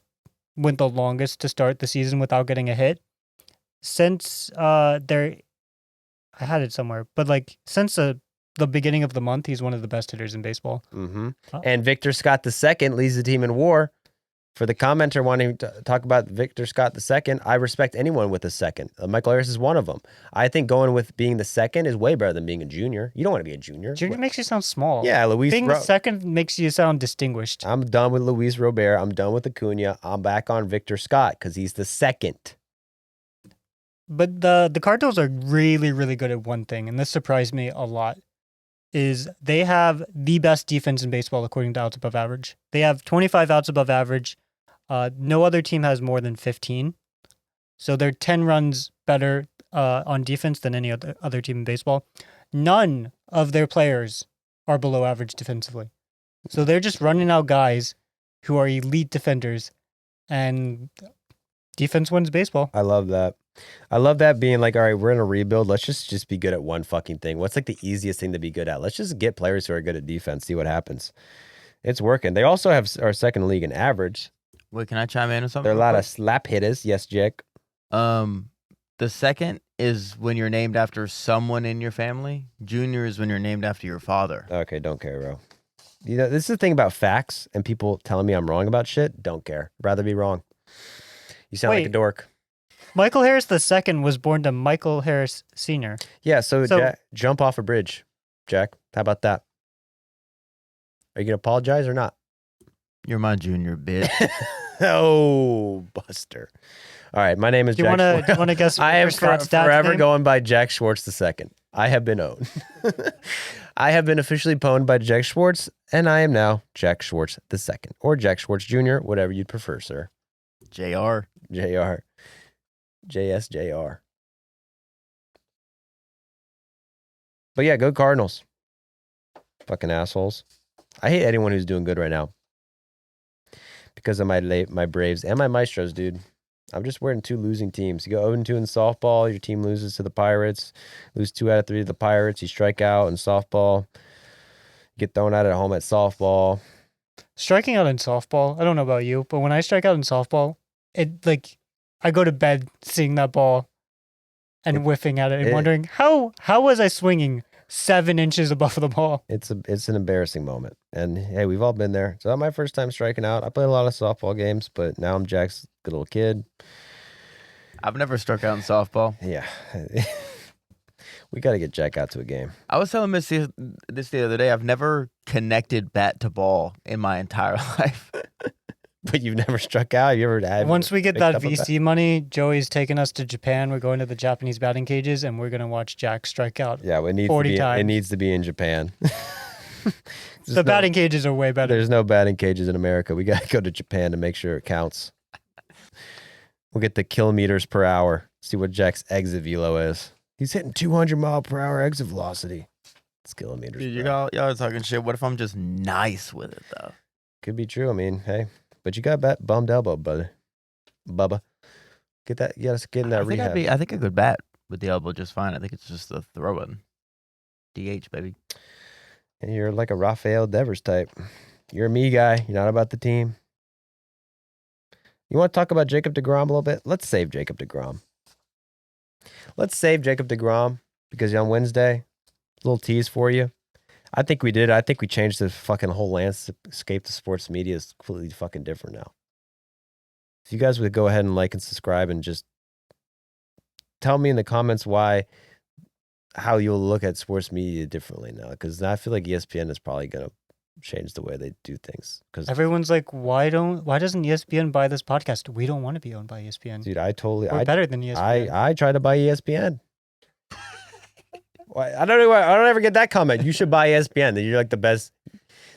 went the longest to start the season without getting a hit. Since I had it somewhere, but like since the beginning of the month, he's one of the best hitters in baseball. Mm-hmm. And Victor Scott II leads the team in WAR. For the commenter wanting to talk about Victor Scott II, I respect anyone with a second. Michael Harris is one of them. I think going with being the second is way better than being a junior. You don't want to be a junior. Junior makes you sound small. Yeah, being the second makes you sound distinguished. I'm done with Luis Robert. I'm done with Acuna. I'm back on Victor Scott because he's the second. But the Cardinals are really, really good at one thing, and this surprised me a lot, is they have the best defense in baseball according to outs above average. They have 25 outs above average. No other team has more than 15. So they're 10 runs better on defense than any other team in baseball. None of their players are below average defensively. So they're just running out guys who are elite defenders, and defense wins baseball. I love that. I love that being like, all right, we're in a rebuild. Let's just be good at one fucking thing. What's like the easiest thing to be good at? Let's just get players who are good at defense, see what happens. It's working. They also have our second league in average. Wait, can I chime in on something? There are a lot of slap hitters. Yes, Jack. The second is when you're named after someone in your family. Junior is when you're named after your father. Okay, don't care, bro. You know, this is the thing about facts and people telling me I'm wrong about shit. Don't care. Rather be wrong. You sound like a dork. Michael Harris II was born to Michael Harris Sr. Yeah, so Jack, jump off a bridge, Jack. How about that? Are you going to apologize or not? You're my junior, bitch. Oh, Buster. All right, my name is Jack Schwartz. Do you want to guess? I am Scott's forever name? going by Jack Schwartz II. I have been owned. I have been officially pwned by Jack Schwartz, and I am now Jack Schwartz II, or Jack Schwartz Jr., whatever you'd prefer, sir. JR. JR. JSJR. But yeah, go Cardinals. Fucking assholes. I hate anyone who's doing good right now. Because of my Braves and my Maestros, dude. I'm just wearing 2 losing teams. You go 0-2 in softball, your team loses to the Pirates, lose 2 out of 3 to the Pirates, you strike out in softball, get thrown out at home at softball. Striking out in softball, I don't know about you, but when I strike out in softball, I go to bed seeing that ball and whiffing at it and wondering how was I swinging 7 inches above the ball? It's an embarrassing moment. And hey, we've all been there. So not my first time striking out. I played a lot of softball games, but now I'm Jack's good little kid. I've never struck out in softball. Yeah. We got to get Jack out to a game. I was telling Miss this the other day. I've never connected bat to ball in my entire life. But you've never struck out? You ever had? Once we get that VC money, Joey's taking us to Japan. We're going to the Japanese batting cages, and we're going to watch Jack strike out. Yeah, it needs 40 to be. times. It needs to be in Japan. The batting cages are way better. There's no batting cages in America. We got to go to Japan to make sure it counts. We'll get the kilometers per hour. See what Jack's exit velo is. He's hitting 200 mile per hour exit velocity. It's kilometers. Dude, per hour. y'all are talking shit. What if I'm just nice with it though? Could be true. I mean, hey, but you got bummed elbow, buddy. Bubba, get that. You gotta get in that rehab. I think I could bat with the elbow just fine. I think it's just the throw button. DH, baby. And you're like a Rafael Devers type. You're a me guy. You're not about the team. You want to talk about Jacob deGrom a little bit? Let's save Jacob deGrom. Let's save Jacob deGrom because on Wednesday, a little tease for you. I think we did. I think we changed the fucking whole landscape to sports media. Is completely fucking different now. If you guys would go ahead and like and subscribe and just tell me in the comments how you'll look at sports media differently now. Because I feel like ESPN is probably going to change the way they do things. Because everyone's like, why doesn't ESPN buy this podcast? We don't want to be owned by ESPN. Dude, We're better than ESPN. I tried to buy ESPN. I don't know why. I don't ever get that comment. You should buy ESPN. That you're like the best.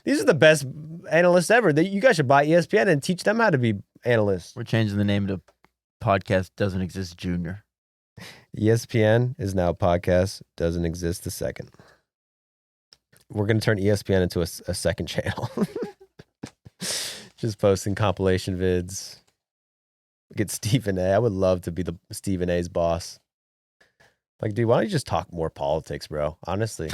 These are the best analysts ever. You guys should buy ESPN and teach them how to be analysts. We're changing the name to Podcast Doesn't Exist Junior. ESPN is now Podcast Doesn't Exist the second. We're going to turn ESPN into a second channel. Just posting compilation vids. Get Stephen A. I would love to be the Stephen A's boss. Like, dude, why don't you just talk more politics, bro? Honestly.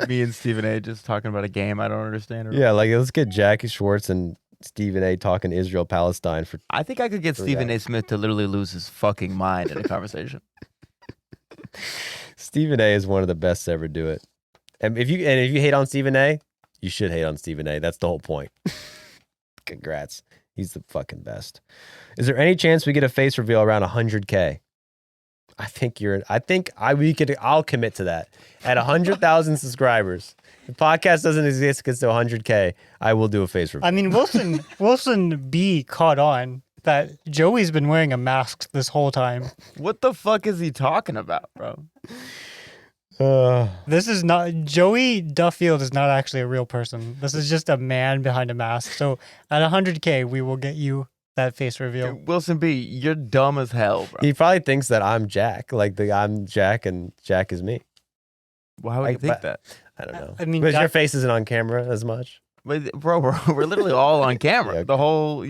Me and Stephen A. just talking about a game I don't understand. Yeah, like, let's get Jackie Schwartz and Stephen A. talking Israel-Palestine for. I think I could get Stephen A. Smith to literally lose his fucking mind in a conversation. Stephen A. is one of the best to ever do it. And if you hate on Stephen A., you should hate on Stephen A. That's the whole point. Congrats. He's the fucking best. Is there any chance we get a face reveal around 100K? I'll commit to that. At 100,000 subscribers, the podcast doesn't exist, gets to 100K, I will do a face reveal. I mean, Wilson B caught on that Joey's been wearing a mask this whole time. What the fuck is he talking about, bro? This is not Joey Duffield is not actually a real person. This is just a man behind a mask. So at 100K, we will get you that face reveal. Wilson B, you're dumb as hell, bro. He probably thinks that I'm Jack, like I'm Jack and Jack is me. Why would you think that? I don't know. I mean, because your face isn't on camera as much. But, bro, we're literally all on camera. Yeah. The whole,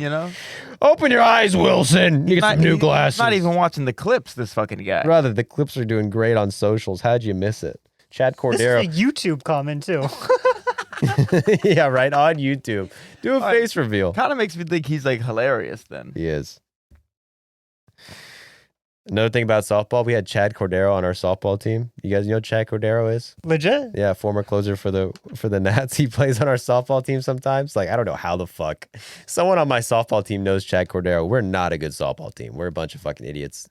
Open your eyes, Wilson. You get some new glasses. He's not even watching the clips, this fucking guy. Brother, the clips are doing great on socials. How'd you miss it? Chad Cordero. This is a YouTube comment, too. Yeah, right, on YouTube. Do a face reveal. Kind of makes me think he's, like, hilarious then. He is. Another thing about softball, we had Chad Cordero on our softball team. You guys know who Chad Cordero is? Legit? Yeah, former closer for the Nats. He plays on our softball team sometimes. Like, I don't know how the fuck. Someone on my softball team knows Chad Cordero. We're not a good softball team. We're a bunch of fucking idiots.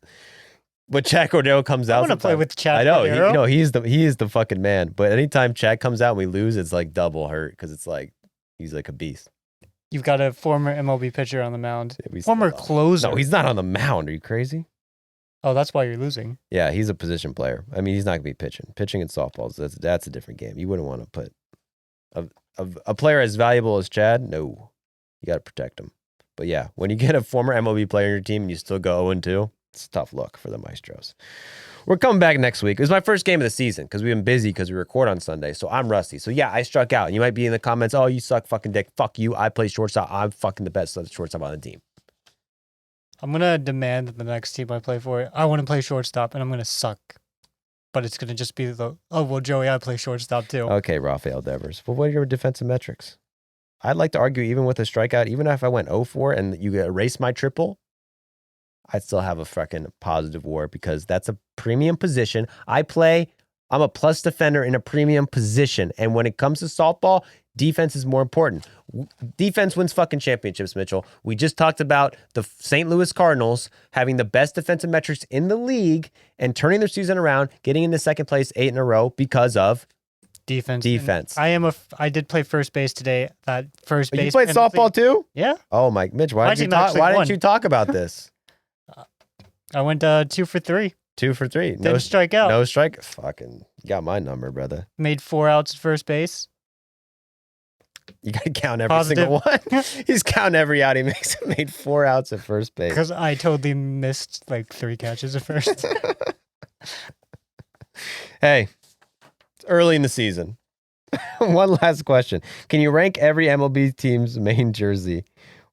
But Chad Cordero comes out. I want to play with Chad I know. Cordero. He is the fucking man. But anytime Chad comes out and we lose, it's like double hurt because it's like he's like a beast. You've got a former MLB pitcher on the mound. Yeah, Former closer. No, he's not on the mound. Are you crazy? Oh, that's why you're losing. Yeah, he's a position player. I mean, he's not going to be pitching. Pitching in softballs, that's a different game. You wouldn't want to put a player as valuable as Chad. No, you got to protect him. But yeah, when you get a former MLB player in your team and you still go 0-2, it's a tough look for the Maestros. We're coming back next week. It was my first game of the season because we've been busy because we record on Sunday. So I'm rusty. So yeah, I struck out. And you might be in the comments, oh, you suck fucking dick. Fuck you. I play shortstop. I'm fucking the best shortstop on the team. I'm gonna demand that the next team I play for, I want to play shortstop, and I'm gonna suck. But it's gonna just be Joey, I play shortstop too. Okay, Rafael Devers. Well, what are your defensive metrics? I'd like to argue even with a strikeout, even if I went 0-4 and you erase my triple, I'd still have a fucking positive WAR because that's a premium position. I'm a plus defender in a premium position. And when it comes to softball, defense is more important. Defense wins fucking championships, Mitchell. We just talked about the St. Louis Cardinals having the best defensive metrics in the league and turning their season around, getting into second place 8 in a row because of defense. I did play first base today. That first base. You played softball too? Yeah. Oh my, Mitch, why didn't you talk about this? I went 2 for 3. 2 for 3. Didn't strike out. No strike. Fucking, you got my number, brother. Made 4 outs at first base. You got to count every single one. He's counting every out he makes. Made 4 outs at first base. Because I totally missed like 3 catches at first. Hey, it's early in the season. One last question. Can you rank every MLB team's main jersey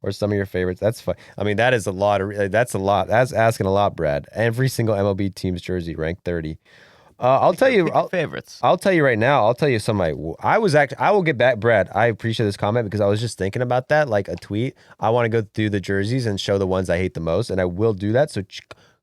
or some of your favorites? That's fine. I mean, that is a lot. That's a lot. That's asking a lot, Brad. Every single MLB team's jersey ranked 30. I'll tell you favorites. I'll tell you right now. I'll tell you some. I will get back, Brad. I appreciate this comment because I was just thinking about that, like a tweet. I want to go through the jerseys and show the ones I hate the most, and I will do that. So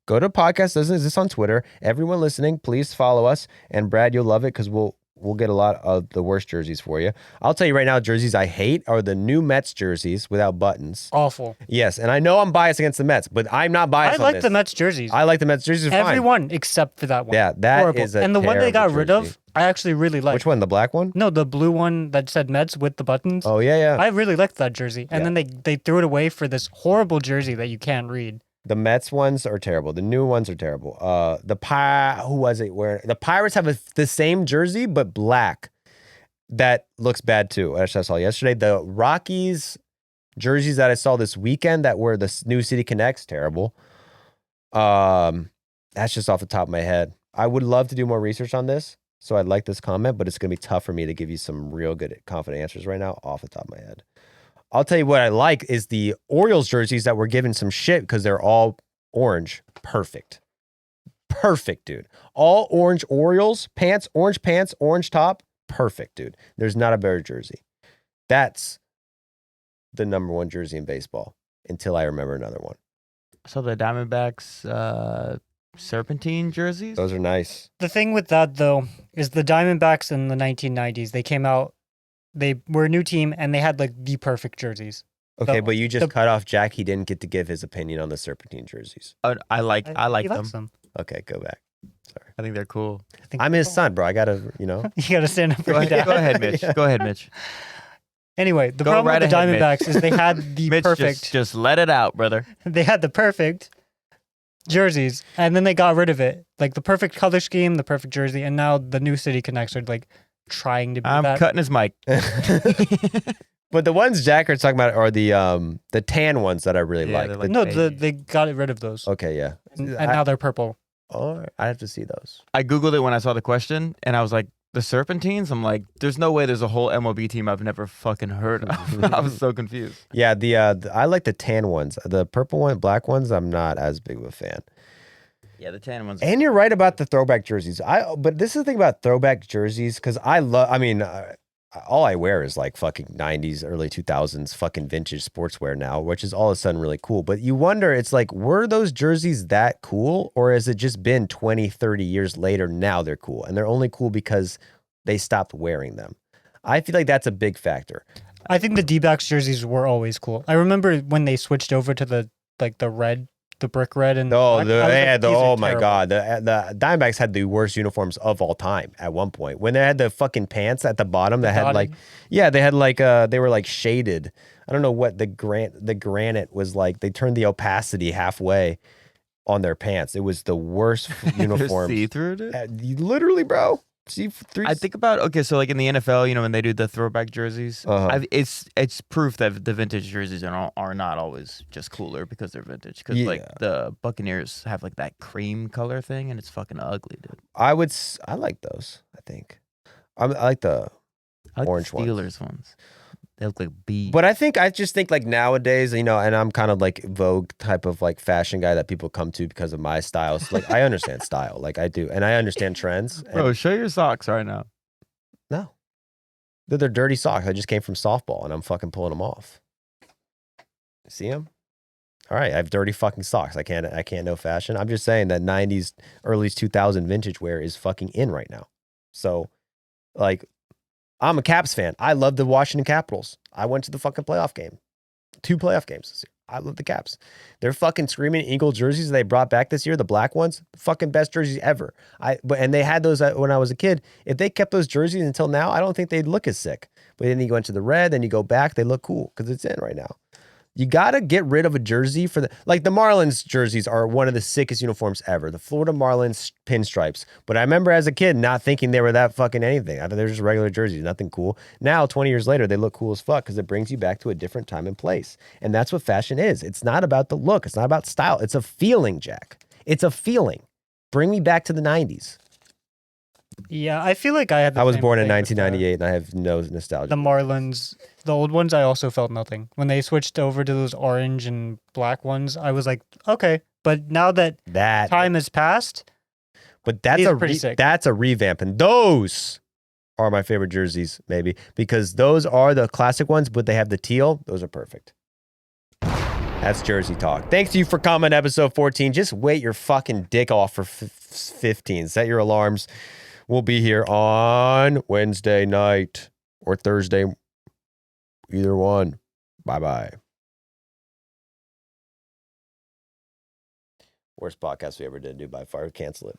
go to podcast. This is on Twitter. Everyone listening, please follow us. And Brad, you'll love it because we'll get a lot of the worst jerseys for you. I'll tell you right now, jerseys I hate are the new Mets jerseys without buttons. Awful. Yes, and I know I'm biased against the Mets, but I'm not biased. I like the Mets jerseys. I like the Mets jerseys. Everyone except for that one. Yeah, that Horrible. is a and the one they got terrible rid jersey. of, I actually really liked. Which one? The black one? No, the blue one that said Mets with the buttons. Oh yeah. I really liked that jersey. And then they threw it away for this horrible jersey that you can't read. The Mets ones are terrible. The new ones are terrible. Who was it wearing? The Pirates have the same jersey but black. That looks bad too. As I saw yesterday, the Rockies jerseys that I saw this weekend that were the New City Connects, terrible. That's just off the top of my head. I would love to do more research on this, so I'd like this comment, but it's gonna be tough for me to give you some real good, confident answers right now off the top of my head. I'll tell you what I like is the Orioles jerseys that were given some shit because they're all orange. Perfect, dude. All orange Orioles pants, orange top. Perfect, dude. There's not a better jersey. That's the number one jersey in baseball until I remember another one. So the Diamondbacks serpentine jerseys? Those are nice. The thing with that, though, is the Diamondbacks in the 1990s, they came out, they were a new team, and they had like the perfect jerseys. Okay, but you just cut off Jack. He didn't get to give his opinion on the serpentine jerseys. I like He likes them. Okay, go back. Sorry. I think they're cool. I'm his son, bro. I gotta, You gotta stand up for your dad. Go ahead, Mitch. Yeah. Go ahead, Mitch. Anyway, the Go problem right with the ahead, Diamondbacks is they had the Mitch, perfect. just let it out, brother. They had the perfect jerseys, and then they got rid of it. Like the perfect color scheme, the perfect jersey, and now the New City Connects are like trying to be I'm that. cutting his mic. But the ones Jack are talking about are the tan ones that I really Yeah, like. they're like- No, baby. they got rid of those, Okay, yeah. and now they're purple. Oh, I have to see those. I Googled it when I saw the question, and I was like, the Serpentines? I'm like, there's no way there's a whole MLB team I've never fucking heard of. I was so confused. Yeah, I like the tan ones. The purple one, black ones, I'm not as big of a fan. Yeah, the tan ones. And you're right about the throwback jerseys. But this is the thing about throwback jerseys because all I wear is like fucking 90s, early 2000s fucking vintage sportswear now, which is all of a sudden really cool. But you wonder, it's like, were those jerseys that cool? Or has it just been 20, 30 years later, now they're cool? And they're only cool because they stopped wearing them. I feel like that's a big factor. I think the D-backs jerseys were always cool. I remember when they switched over to the red, the brick red, and Oh, black, I was like, these are oh my terrible. God. The Diamondbacks had the worst uniforms of all time at one point. When they had the fucking pants at the bottom that had like, yeah, they had like, they were like shaded. I don't know what the granite was like. They turned the opacity halfway on their pants. It was the worst uniform. See-through, dude? Literally, bro. See-through. I think about, okay, so like in the NFL, when they do the throwback jerseys, Uh-huh. it's proof that the vintage jerseys are not always just cooler because they're vintage. Because like Yeah. the Buccaneers have like that cream color thing, and it's fucking ugly, dude. I like those, I think. I like the I like Orange the ones. Steelers ones. They look like bees. But I just think like nowadays, and I'm kind of like Vogue type of like fashion guy that people come to because of my style. So like I understand style, like I do, and I understand trends. Bro, show your socks right now. No, they're dirty socks. I just came from softball and I'm fucking pulling them off. See them? All right, I have dirty fucking socks. I can't know fashion. I'm just saying that 90s, early 2000 vintage wear is fucking in right now. So, like, I'm a Caps fan. I love the Washington Capitals. I went to the fucking playoff game. 2 playoff games this year. I love the Caps. They're fucking screaming Eagle jerseys they brought back this year, the black ones, fucking best jerseys ever. And they had those when I was a kid. If they kept those jerseys until now, I don't think they'd look as sick. But then you go into the red, then you go back, they look cool because it's in right now. You got to get rid of a jersey the Marlins jerseys are one of the sickest uniforms ever. The Florida Marlins pinstripes. But I remember as a kid not thinking they were that fucking anything. I thought they were just regular jerseys, nothing cool. Now, 20 years later, they look cool as fuck because it brings you back to a different time and place. And that's what fashion is. It's not about the look. It's not about style. It's a feeling, Jack. It's a feeling. Bring me back to the 90s. Yeah, I feel like I had. I was born in thing with 1998 and I have no nostalgia. The Marlins, the old ones, I also felt nothing. When they switched over to those orange and black ones, I was like, okay. But now that time has passed, but that's a revamp, and those are my favorite jerseys, maybe because those are the classic ones, but they have the teal. Those are perfect. That's Jersey Talk. Thanks to you for coming, episode 14. Just wait your fucking dick off for 15. Set your alarms. We'll be here on Wednesday night or Thursday. Either one. Bye-bye. Worst podcast we ever did do by far. Cancel it.